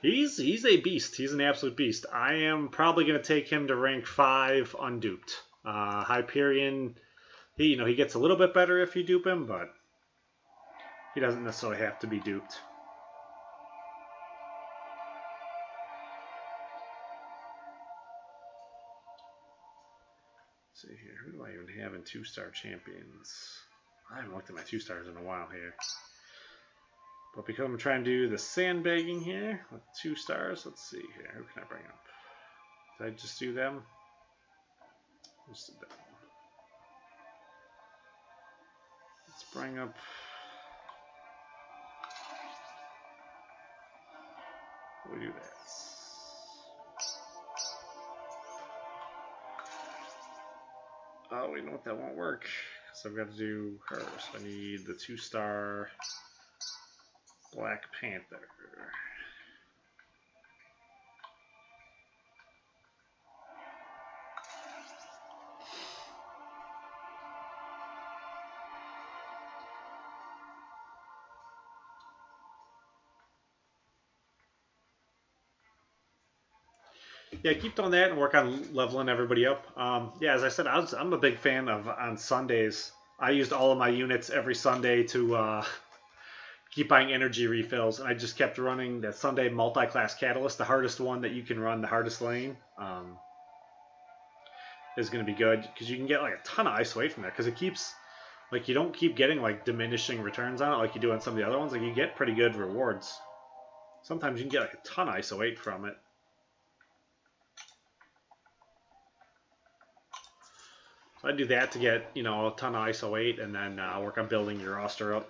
He's a beast. He's an absolute beast. I am probably going to take him to rank 5 unduped. Hyperion, he gets a little bit better if you dupe him, but he doesn't necessarily have to be duped. Let's see here. Who do I even have in 2-star champions? I haven't looked at my 2-stars in a while here. But because I'm trying to do the sandbagging here with 2 stars, let's see here. Who can I bring up? Did I just do them? Just did that one. Let's bring up. We do this. Oh, you know what? That won't work. So I've got to do her. So I need the 2-star Black Panther. Yeah, keep doing that and work on leveling everybody up. Yeah, as I said, I'm a big fan of on Sundays. I used all of my units every Sunday to keep buying energy refills, and I just kept running that Sunday multi-class catalyst. The hardest one that you can run, the hardest lane, is going to be good because you can get like a ton of ice away from that because it keeps, like, you don't keep getting like diminishing returns on it like you do on some of the other ones. Like, you get pretty good rewards. Sometimes you can get like a ton of ice away from it. So I do that to get, a ton of ISO 8 and then work on building your roster up.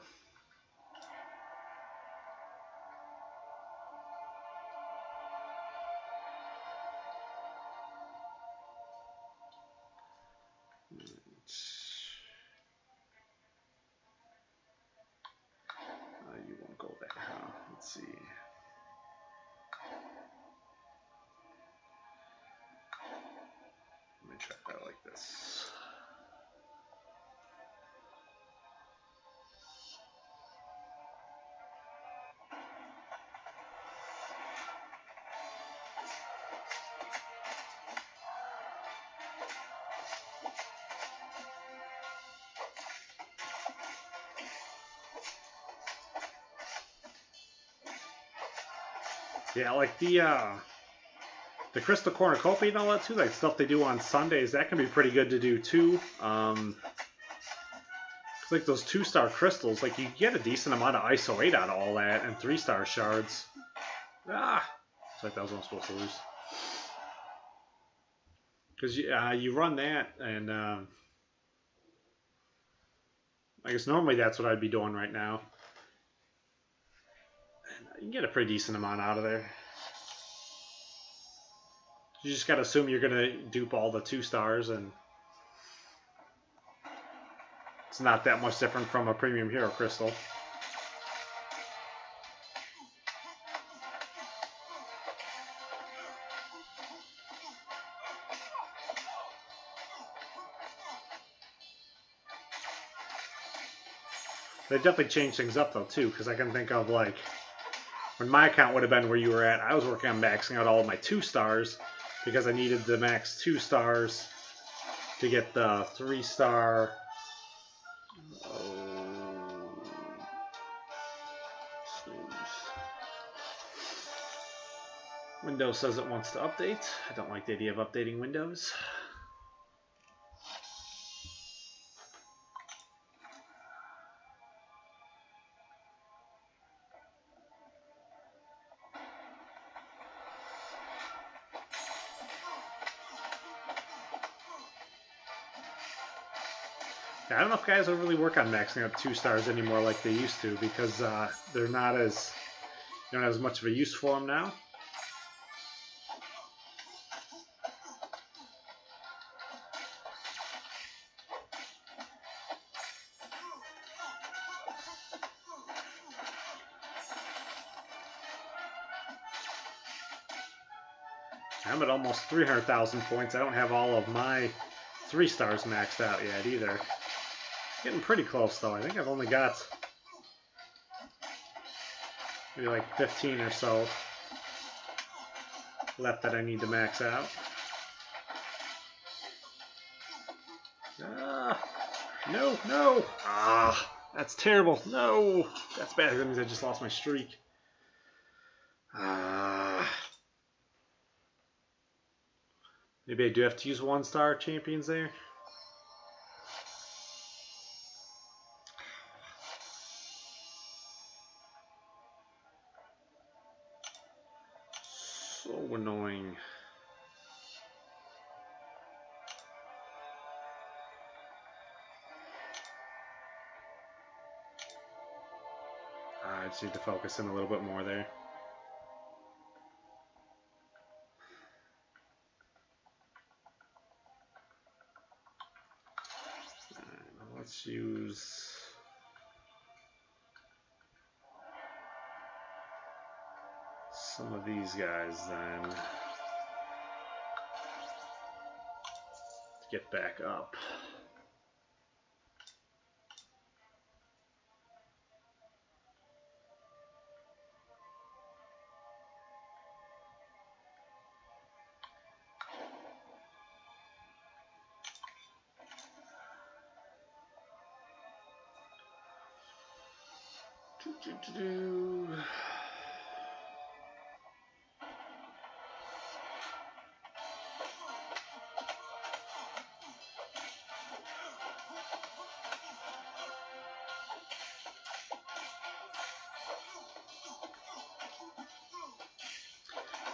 You won't go there, huh? Let's see. Let me try that like this. Yeah, like the crystal cornucopia and all that too, like stuff they do on Sundays, that can be pretty good to do too. It's like those 2-star crystals, like you get a decent amount of ISO 8 out of all that, and 3-star shards. Looks like that was what I'm supposed to lose. Because you run that, and I guess normally that's what I'd be doing right now. And you can get a pretty decent amount out of there. You just gotta assume you're gonna dupe all the 2 stars, and it's not that much different from a premium hero crystal. They definitely changed things up though too, because I can think of like when my account would have been where you were at. I was working on maxing out all of my 2 stars because I needed the max 2 stars to get the 3-star. Windows says it wants to update. I don't like the idea of updating Windows. I don't know if guys will really work on maxing up 2 stars anymore like they used to, because they're not as, you don't have as much of a use for them now. I'm at almost 300,000 points. I don't have all of my 3 stars maxed out yet either. Getting pretty close though. I think I've only got maybe like 15 or so left that I need to max out. No, no! That's terrible. No! That's bad. That means I just lost my streak. Maybe I do have to use 1-star champions there. So annoying. I just need to focus in a little bit more there. Let's use some of these guys then to get back up.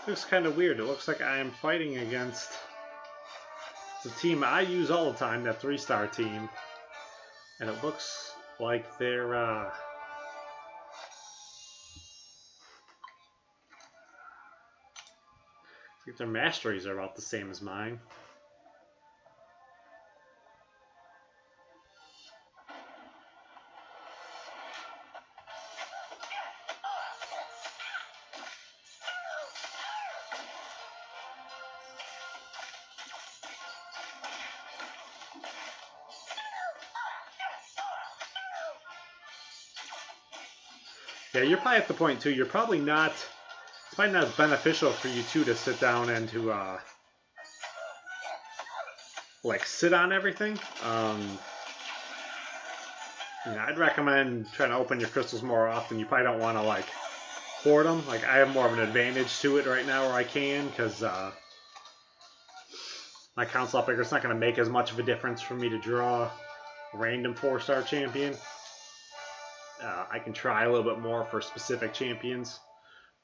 Looks kind of weird. It looks like I am fighting against the team I use all the time, that 3-star team, and it looks like they're I think their masteries are about the same as mine. Yeah, you're probably at the point too. You're probably not. It's probably not as beneficial for you too to sit down and to like sit on everything. You know, I'd recommend trying to open your crystals more often. You probably don't want to like hoard them. Like I have more of an advantage to it right now where I can, because my council up it's not going to make as much of a difference for me to draw a random 4-star champion. I can try a little bit more for specific champions,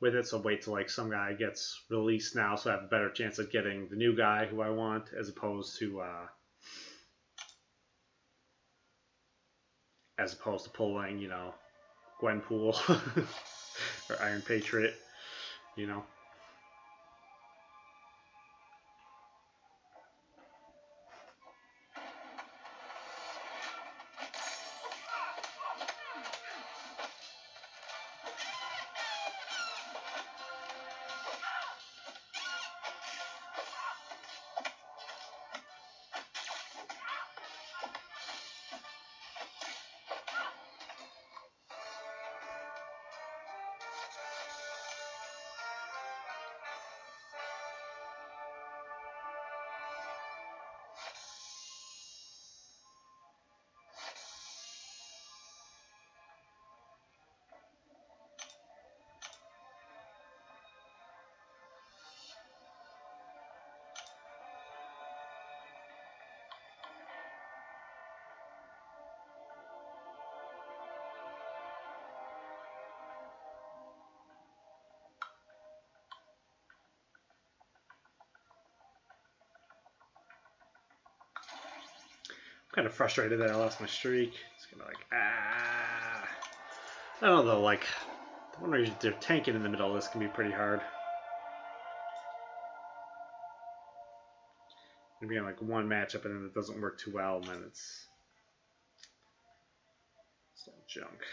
with it, so wait till like some guy gets released now, so I have a better chance of getting the new guy who I want, as opposed to pulling, you know, Gwenpool or Iron Patriot, you know. Kind of frustrated that I lost my streak. It's kind of like, I don't know though, like, I wonder if they're tanking in the middle of this can be pretty hard. Maybe in like one matchup and then it doesn't work too well, and then it's all junk.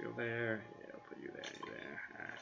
Go there, yeah, I'll put you there, you there. Alright.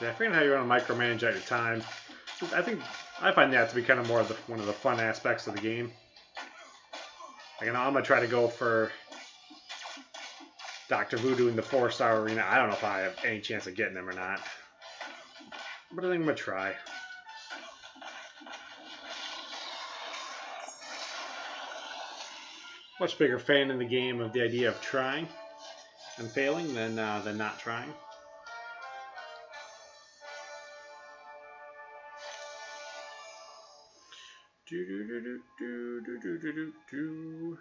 Yeah, I forget how you want to micromanage out your time. I find that to be kind of more of one of the fun aspects of the game. Like, I'm gonna try to go for Dr. Voodoo in the 4-star arena. I don't know if I have any chance of getting him or not, but I think I'm gonna try. Much bigger fan in the game of the idea of trying and failing than not trying. Do do do do do do do do do do.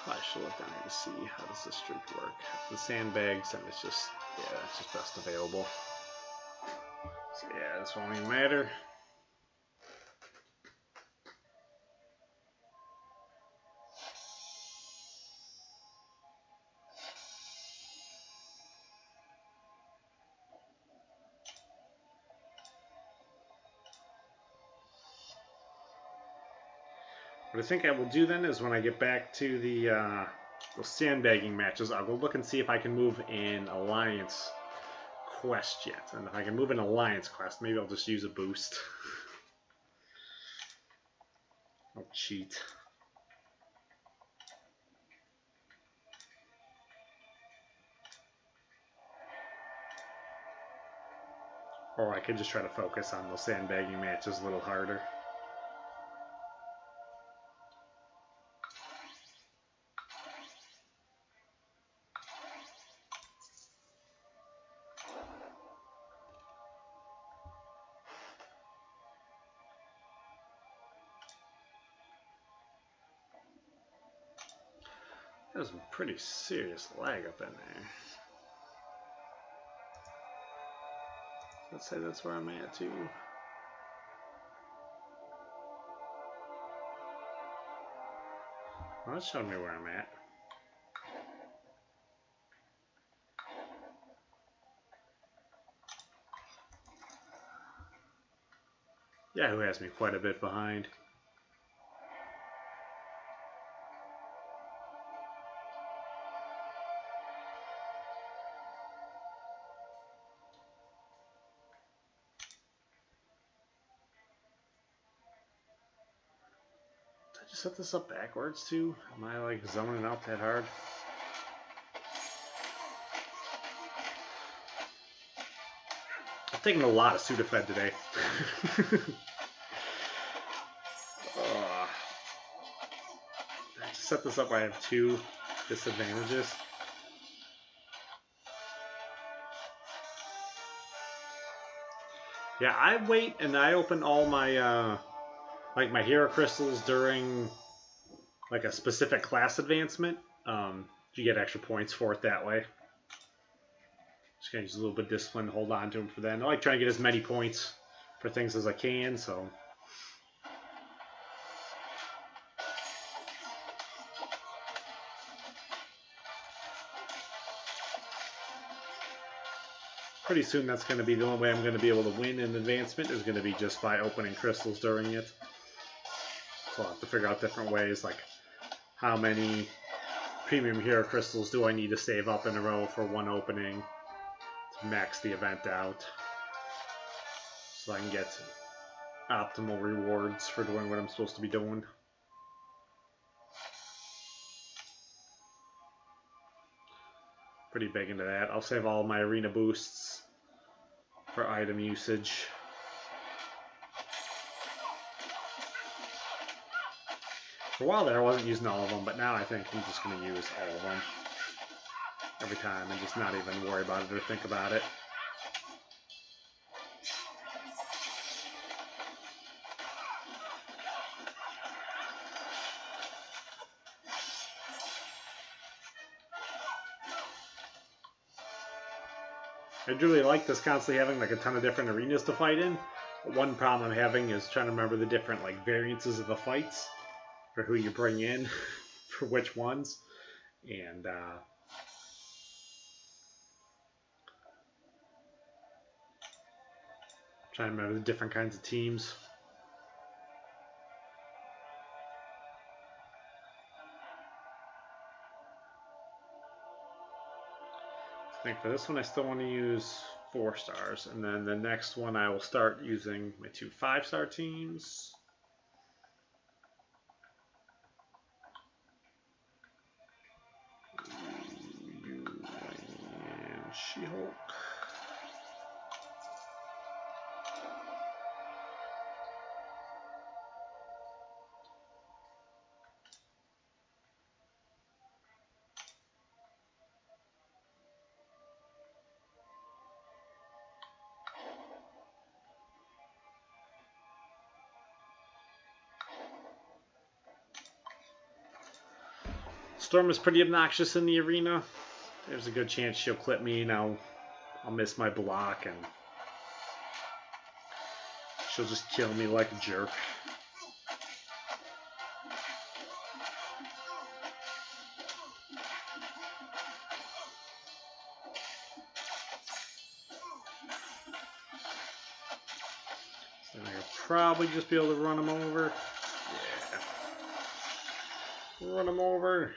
I should look down here to see how does this streak work. The sandbags, and it's just, yeah, it's just best available. So yeah, this won't even matter. What I think I will do then is when I get back to the sandbagging matches, I'll go look and see if I can move in Alliance Quest yet. And if I can move in Alliance Quest, maybe I'll just use a boost. I'll cheat. Or I could just try to focus on those sandbagging matches a little harder. There's some pretty serious lag up in there. Let's say that's where I'm at too. Well, that's showing me where I'm at. Yeah, who has me quite a bit behind. Did I just set this up backwards too? Am I like zoning out that hard? I've taken a lot of Sudafed today. I just set this up where I have 2 disadvantages. Yeah, I wait and I open all my like my hero crystals during like a specific class advancement. You get extra points for it that way. Just gotta use a little bit of discipline to hold on to them for that. And I like trying to get as many points for things as I can, so. Pretty soon that's going to be the only way I'm going to be able to win in advancement is going to be just by opening crystals during it. So I'll have to figure out different ways, like how many premium hero crystals do I need to save up in a row for one opening to max the event out, so I can get optimal rewards for doing what I'm supposed to be doing. Pretty big into that. I'll save all my arena boosts for item usage. For a while there I wasn't using all of them, but now I think I'm just going to use all of them every time and just not even worry about it or think about it. I really like this constantly having like a ton of different arenas to fight in. One problem I'm having is trying to remember the different like variances of the fights for who you bring in for which ones, and trying to remember the different kinds of teams. I think for this one I still want to use 4 stars, and then the next one I will start using my 2 5-star teams. And She-Hulk. Storm is pretty obnoxious in the arena. There's a good chance she'll clip me and I'll miss my block and she'll just kill me like a jerk. So I'll probably just be able to run him over. Yeah. Run him over.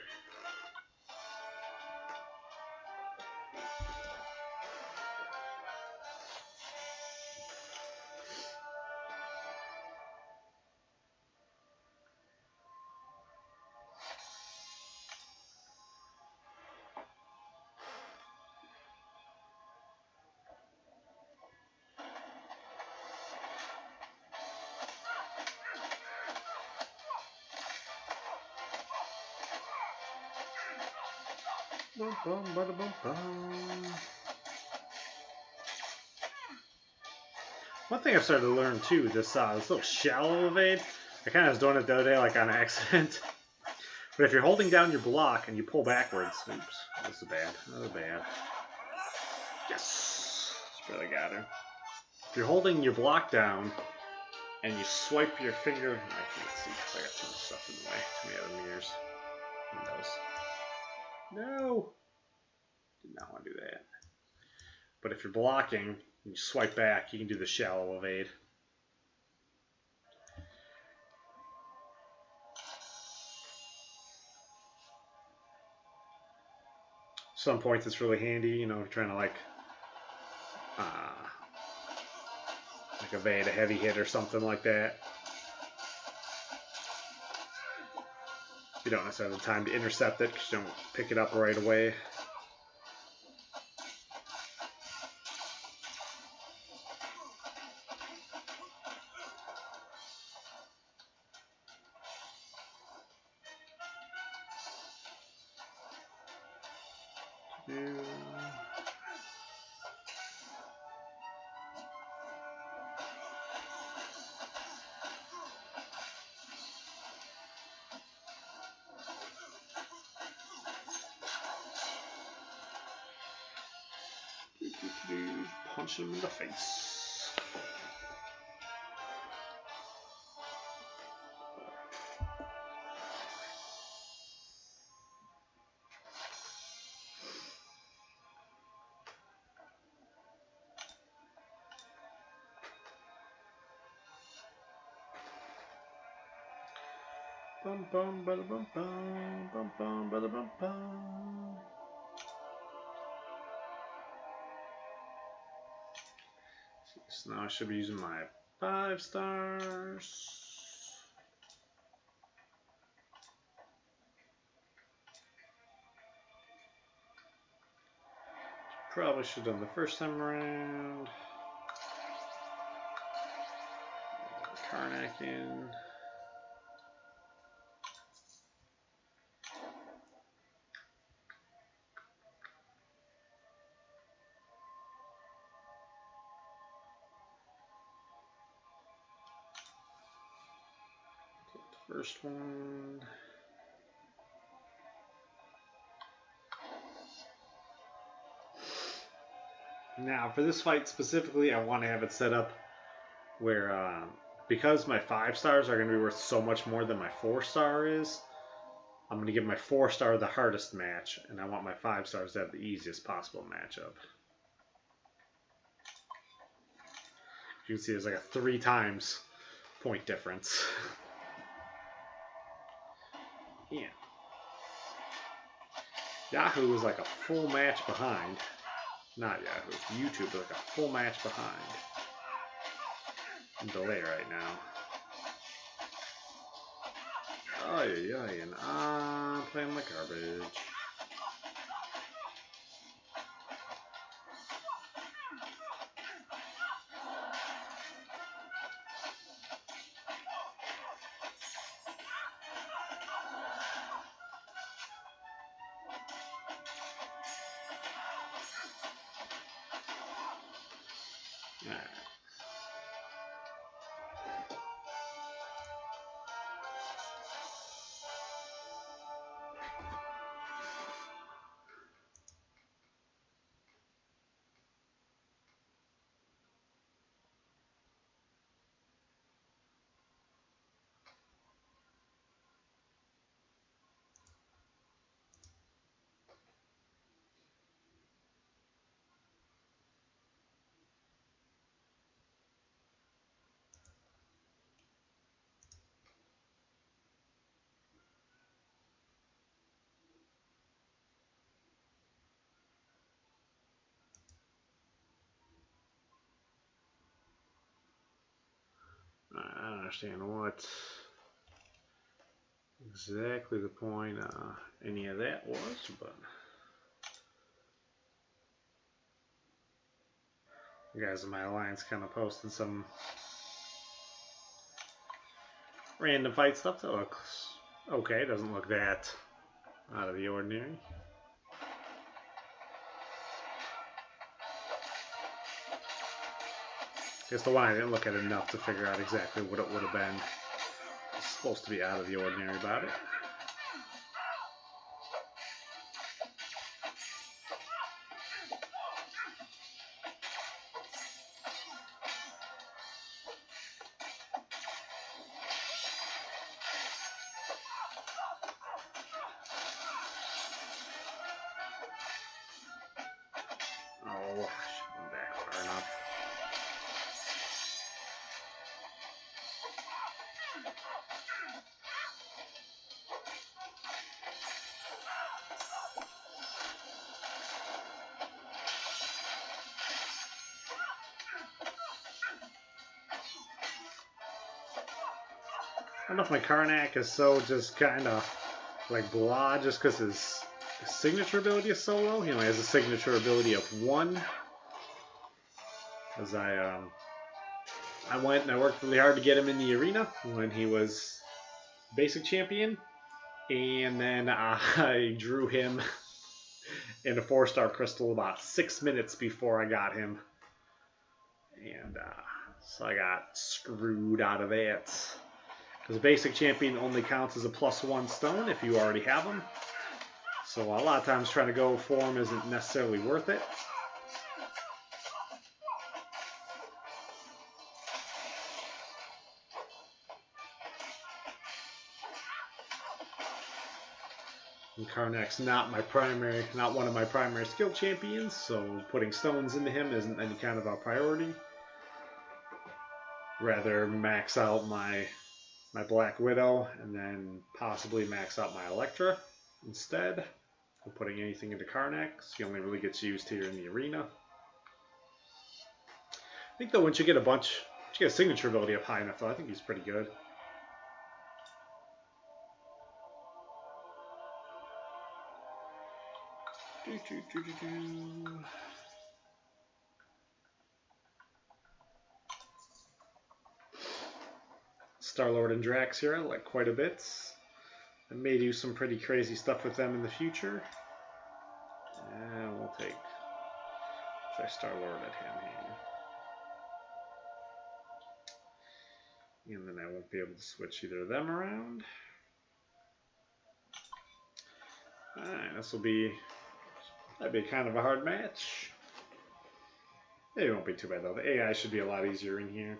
One thing I've started to learn too, this little shallow evade, I kind of was doing it the other day like on accident. But if you're holding down your block and you pull backwards, oops, this is bad, that was bad. Yes, that's really got her. If you're holding your block down and you swipe your finger, I can't see because I got too much stuff in the way, too many other mirrors. No! Did not want to do that. But if you're blocking, you swipe back, you can do the shallow evade. Some points it's really handy, you know, if you're trying to like evade a heavy hit or something like that. You don't necessarily have the time to intercept it because you don't pick it up right away. Punch him in the face. Bum bum bada bum bum bum bum bada bum bum. So now I should be using my 5 stars. Probably should have done the first time around. Karnak in. First one. Now, for this fight specifically, I want to have it set up where, because my 5 stars are going to be worth so much more than my 4 star is, I'm going to give my 4 star the hardest match, and I want my 5 stars to have the easiest possible matchup. You can see there's like a 3 times point difference. Yeah. Yahoo is like a full match behind. Not Yahoo, YouTube is like a full match behind. In delay right now. Oh yeah, and I'm playing like garbage. I don't understand what exactly the point any of that was, but you guys in my alliance kind of posting some random fight stuff that looks okay. Doesn't look that out of the ordinary. It's the one I didn't look at enough to figure out exactly what it would have been. It's supposed to be out of the ordinary about it. don't know if my Karnak is so just kind of like blah just because his signature ability is so low. He only has a signature ability of 1. Because I went and I worked really hard to get him in the arena when he was basic champion. And then I drew him in a 4-star crystal about 6 minutes before I got him. And so I got screwed out of that. Because a basic champion only counts as a +1 stone if you already have him. So a lot of times trying to go for him isn't necessarily worth it. And Karnak's not one of my primary skill champions, so putting stones into him isn't any kind of a priority. Rather max out my Black Widow and then possibly max out my Electra instead of putting anything into Karnak. He only really gets used here in the arena. I think though once you get a signature ability up high enough though, I think he's pretty good. Star-Lord and Drax here I like quite a bit. I may do some pretty crazy stuff with them in the future. And we'll try Star-Lord at him here. And then I won't be able to switch either of them around. Alright, that'd be kind of a hard match. It won't be too bad though. The AI should be a lot easier in here.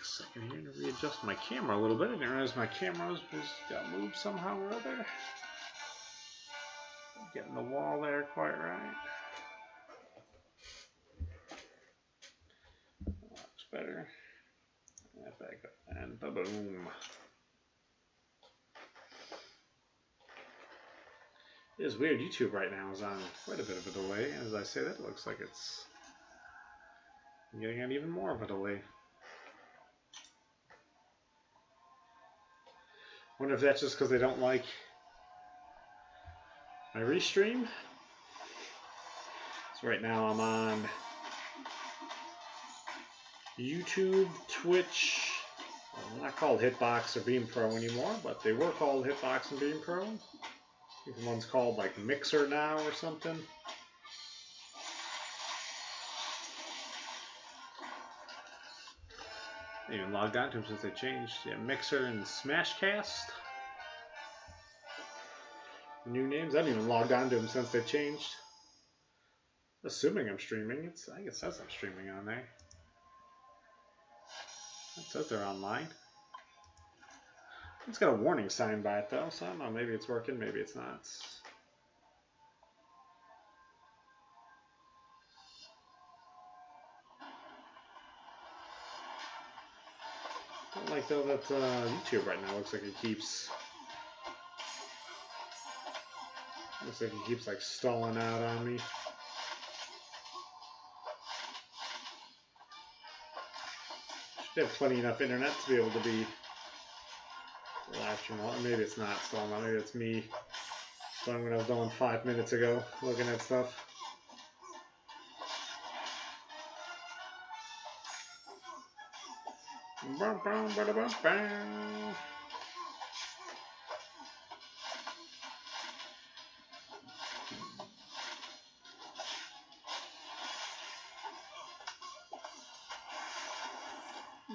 Second here to readjust my camera a little bit. I didn't realize my camera got moved somehow or other. Getting the wall there quite right. Looks better. That back up and ba-boom. It is weird. YouTube right now is on quite a bit of a delay. As I say that, it looks like it's getting on even more of a delay. Wonder if that's just because they don't like my restream. So right now I'm on YouTube, Twitch. Well, they're not called Hitbox or Beam Pro anymore, but they were called Hitbox and Beam Pro. I think the one's called like Mixer now or something. I even logged on to them since they changed. Yeah, Mixer and Smashcast. New names. I haven't even logged on to them since they changed. Assuming I'm streaming. I think it says I'm streaming on there. It says they're online. It's got a warning sign by it though, so I don't know. Maybe it's working, maybe it's not. Don't like though that YouTube right now looks like it keeps like stalling out on me. Should have plenty enough internet to be able to be live stream. Well, maybe it's not stalling out. Maybe it's me stalling when I was done 5 minutes ago looking at stuff.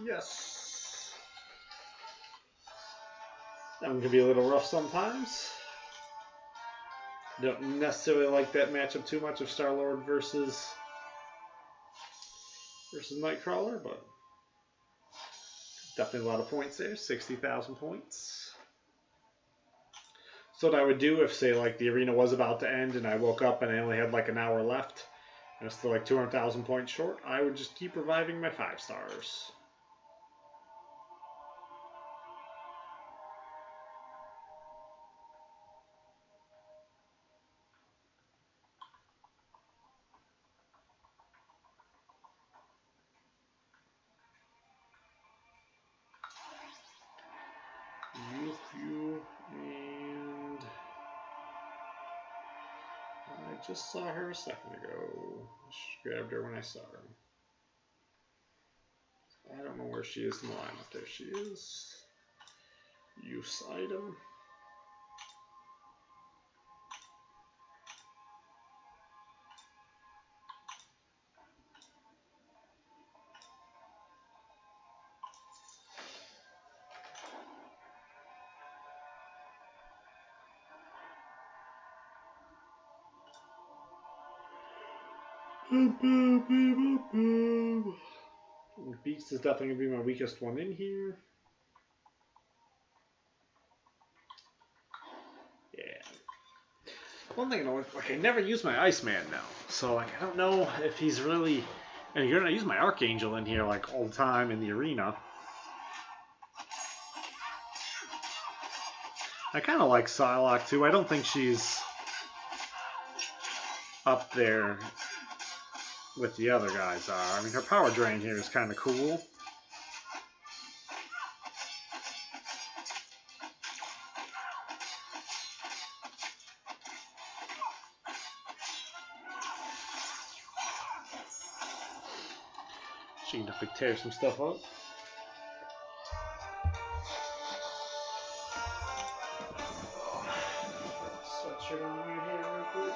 Yes. That one can be a little rough sometimes. Don't necessarily like that matchup too much of Star-Lord versus Nightcrawler, but definitely a lot of points there. 60,000 points. So what I would do if, say, like the arena was about to end and I woke up and I only had like an hour left and it's still like 200,000 points short, I would just keep reviving my 5 stars. And I just saw her a second ago. Just grabbed her when I saw her. I don't know where she is in the lineup. There she is. Use item. Beast is definitely going to be my weakest one in here. Yeah. One thing, like, I never use my Iceman now, so like I don't know if he's really. And you're gonna use my Archangel in here like all the time in the arena. I kind of like Psylocke too. I don't think she's up there with the other guys are. I mean, her power drain here is kind of cool. She can definitely tear some stuff up. Sweatshirt on right here real quick.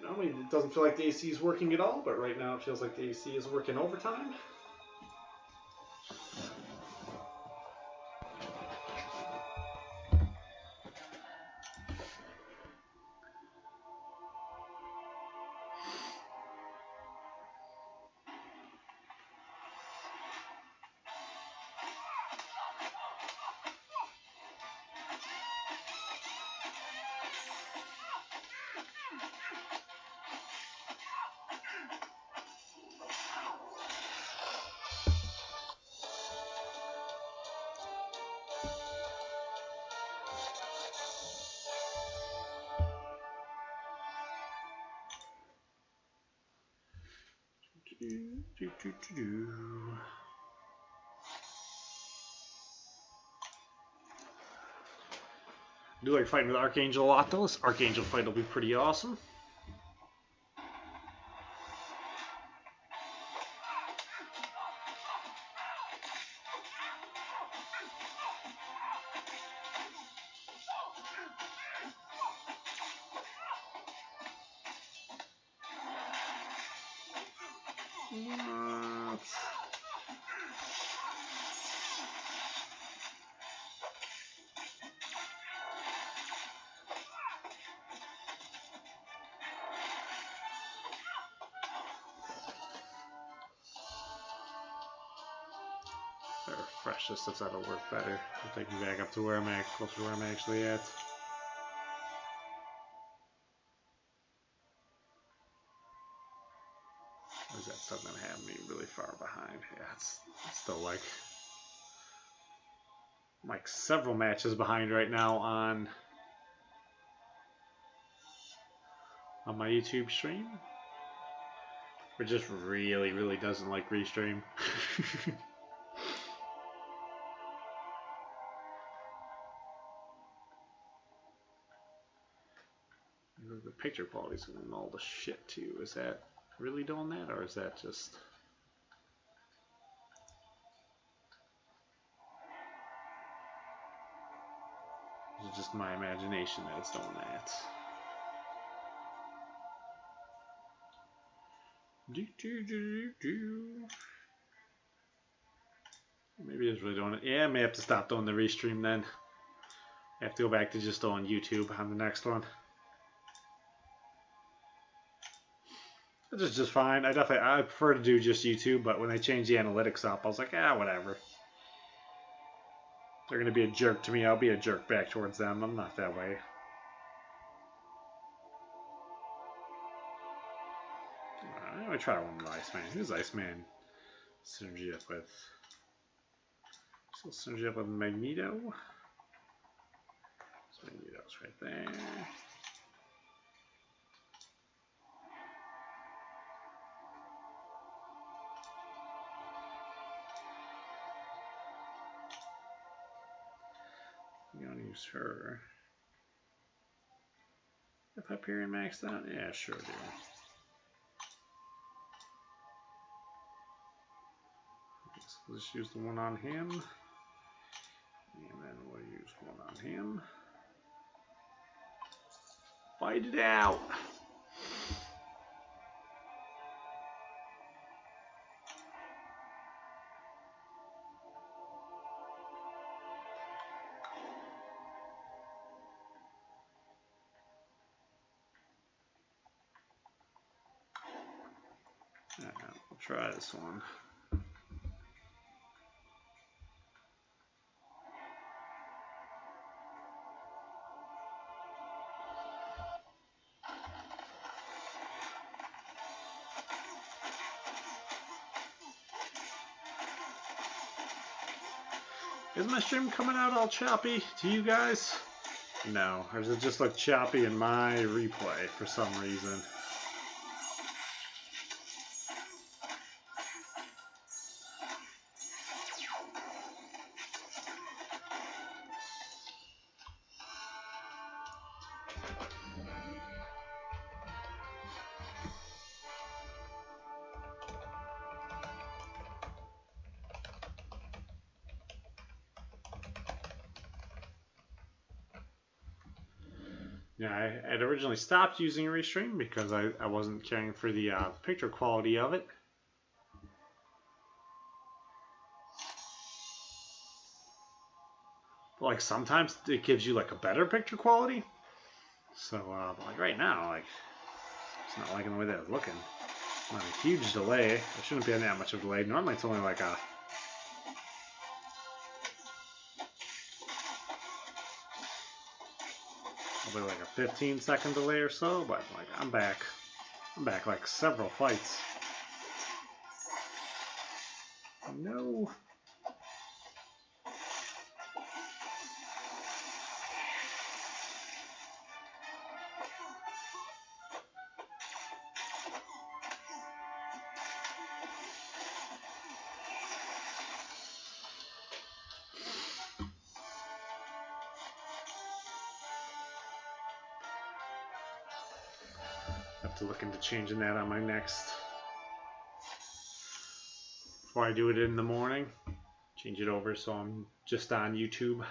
Normally it doesn't feel like the AC is working at all, but right now it feels like the AC is working overtime. I do like fighting with Archangel a lot though. This Archangel fight will be pretty awesome. Refresh this if that'll work better. I'll take me back up to where I'm at, closer to where I'm actually at. Or is that still gonna have me really far behind? Yeah, it's still like several matches behind right now on my YouTube stream. It just really doesn't like restream. The picture quality's going all the shit too. Is that really doing that, or is that just? Is it just my imagination that it's doing that? Maybe it's really doing it. Yeah, I may have to stop doing the restream then. I have to go back to just on YouTube on the next one. Which is just fine. I prefer to do just YouTube, but when they changed the analytics up, I was like, whatever. They're gonna be a jerk to me. I'll be a jerk back towards them. I'm not that way. I'm gonna try one with Iceman. Who's Iceman synergy up with? Still synergy up with Magneto. So Magneto's right there. I'm gonna use her. If Hyperion maxed out? Yeah, sure do. So let's use the one on him. And then we'll use one on him. Fight it out! We'll try this one. Is my stream coming out all choppy to you guys? No, or does it just look choppy in my replay for some reason? Yeah, I had originally stopped using Restream because I wasn't caring for the picture quality of it. But like sometimes it gives you like a better picture quality. So like right now, like it's not liking the way that it's looking. Not a huge delay. It shouldn't be that much of a delay. Normally it's only like a probably like a 15-second delay or so, but like I'm back like several fights. No. Have to look into changing that on my next. Before I do it in the morning, change it over so I'm just on YouTube.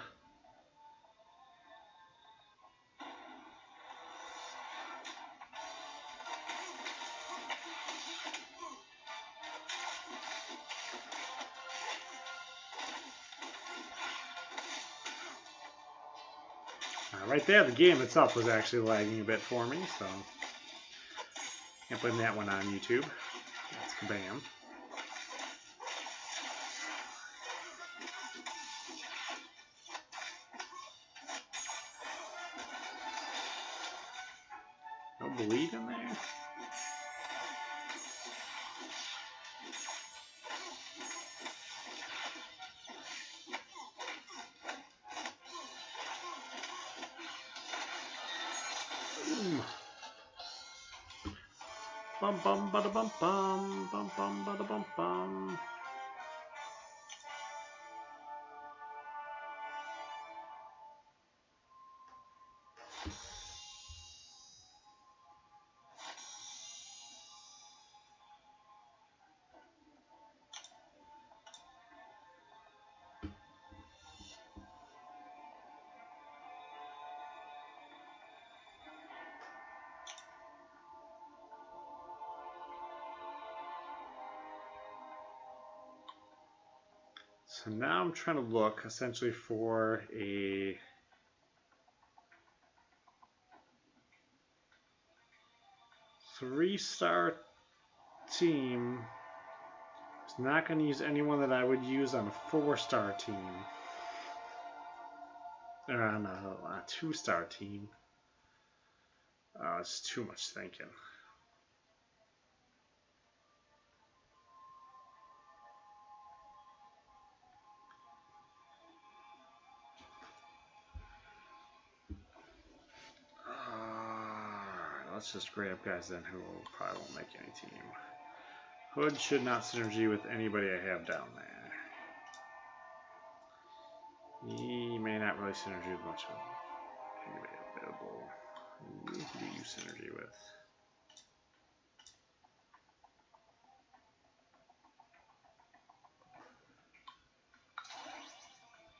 Right there, the game itself was actually lagging a bit for me, so can't blame that one on YouTube. That's kabam. No bleed in there. Bum bum bada bum bum bum bada bum bum. So now I'm trying to look essentially for a three-star team is not going to use anyone that I would use on a 4-star team. Or on a 2-star team. It's too much thinking. Let's just grab guys then who probably won't make any team. Hood should not synergy with anybody I have down there. He may not really synergy with much of anybody available. Who do you synergy with?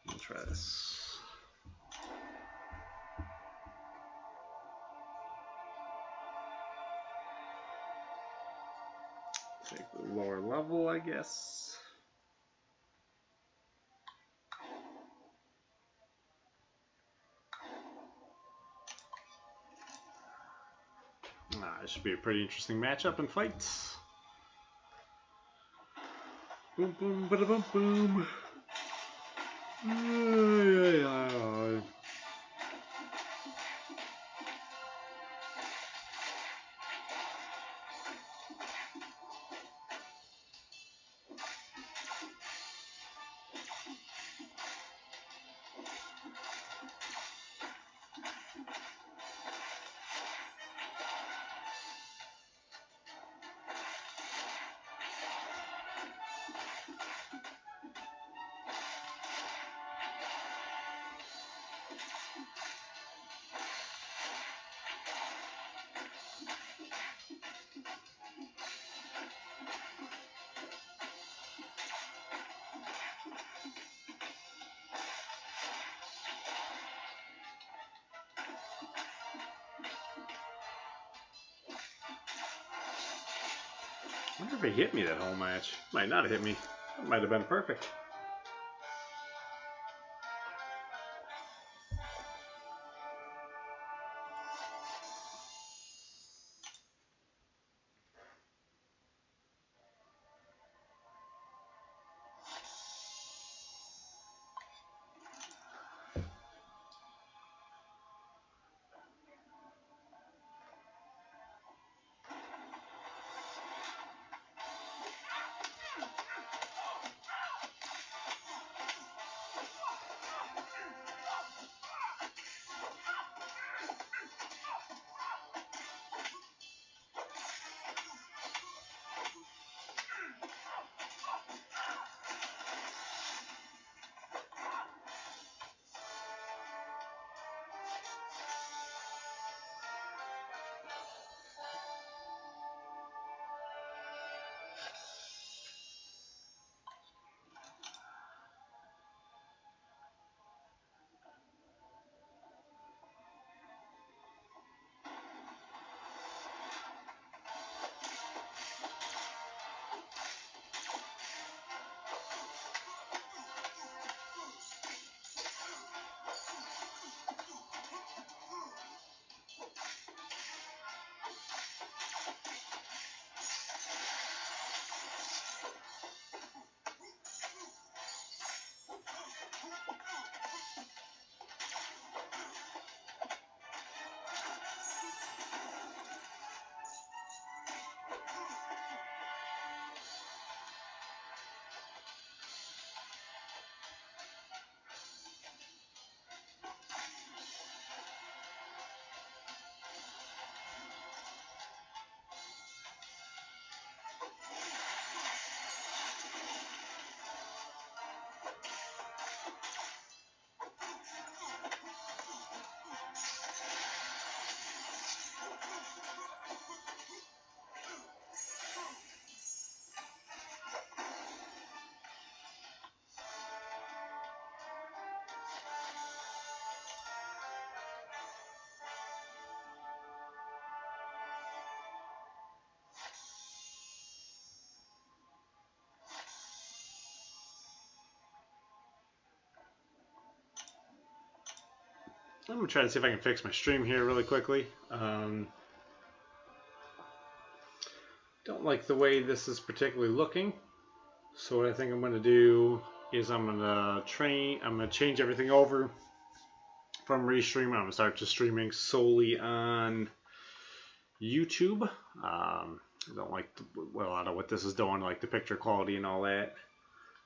We'll try this. Take the lower level, I guess. This should be a pretty interesting matchup and fights. Boom, boom, bada boom, boom. I wonder if he hit me that whole match. Might not have hit me. That might have been perfect. I'm going to try to see if I can fix my stream here really quickly. Don't don't like the way this is particularly looking. So what I think I'm going to do is I'm going to change everything over from restream. I'm going to start just streaming solely on YouTube. I don't like a lot of what this is doing, like the picture quality and all that.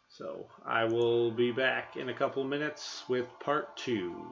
So I will be back in a couple minutes with part 2.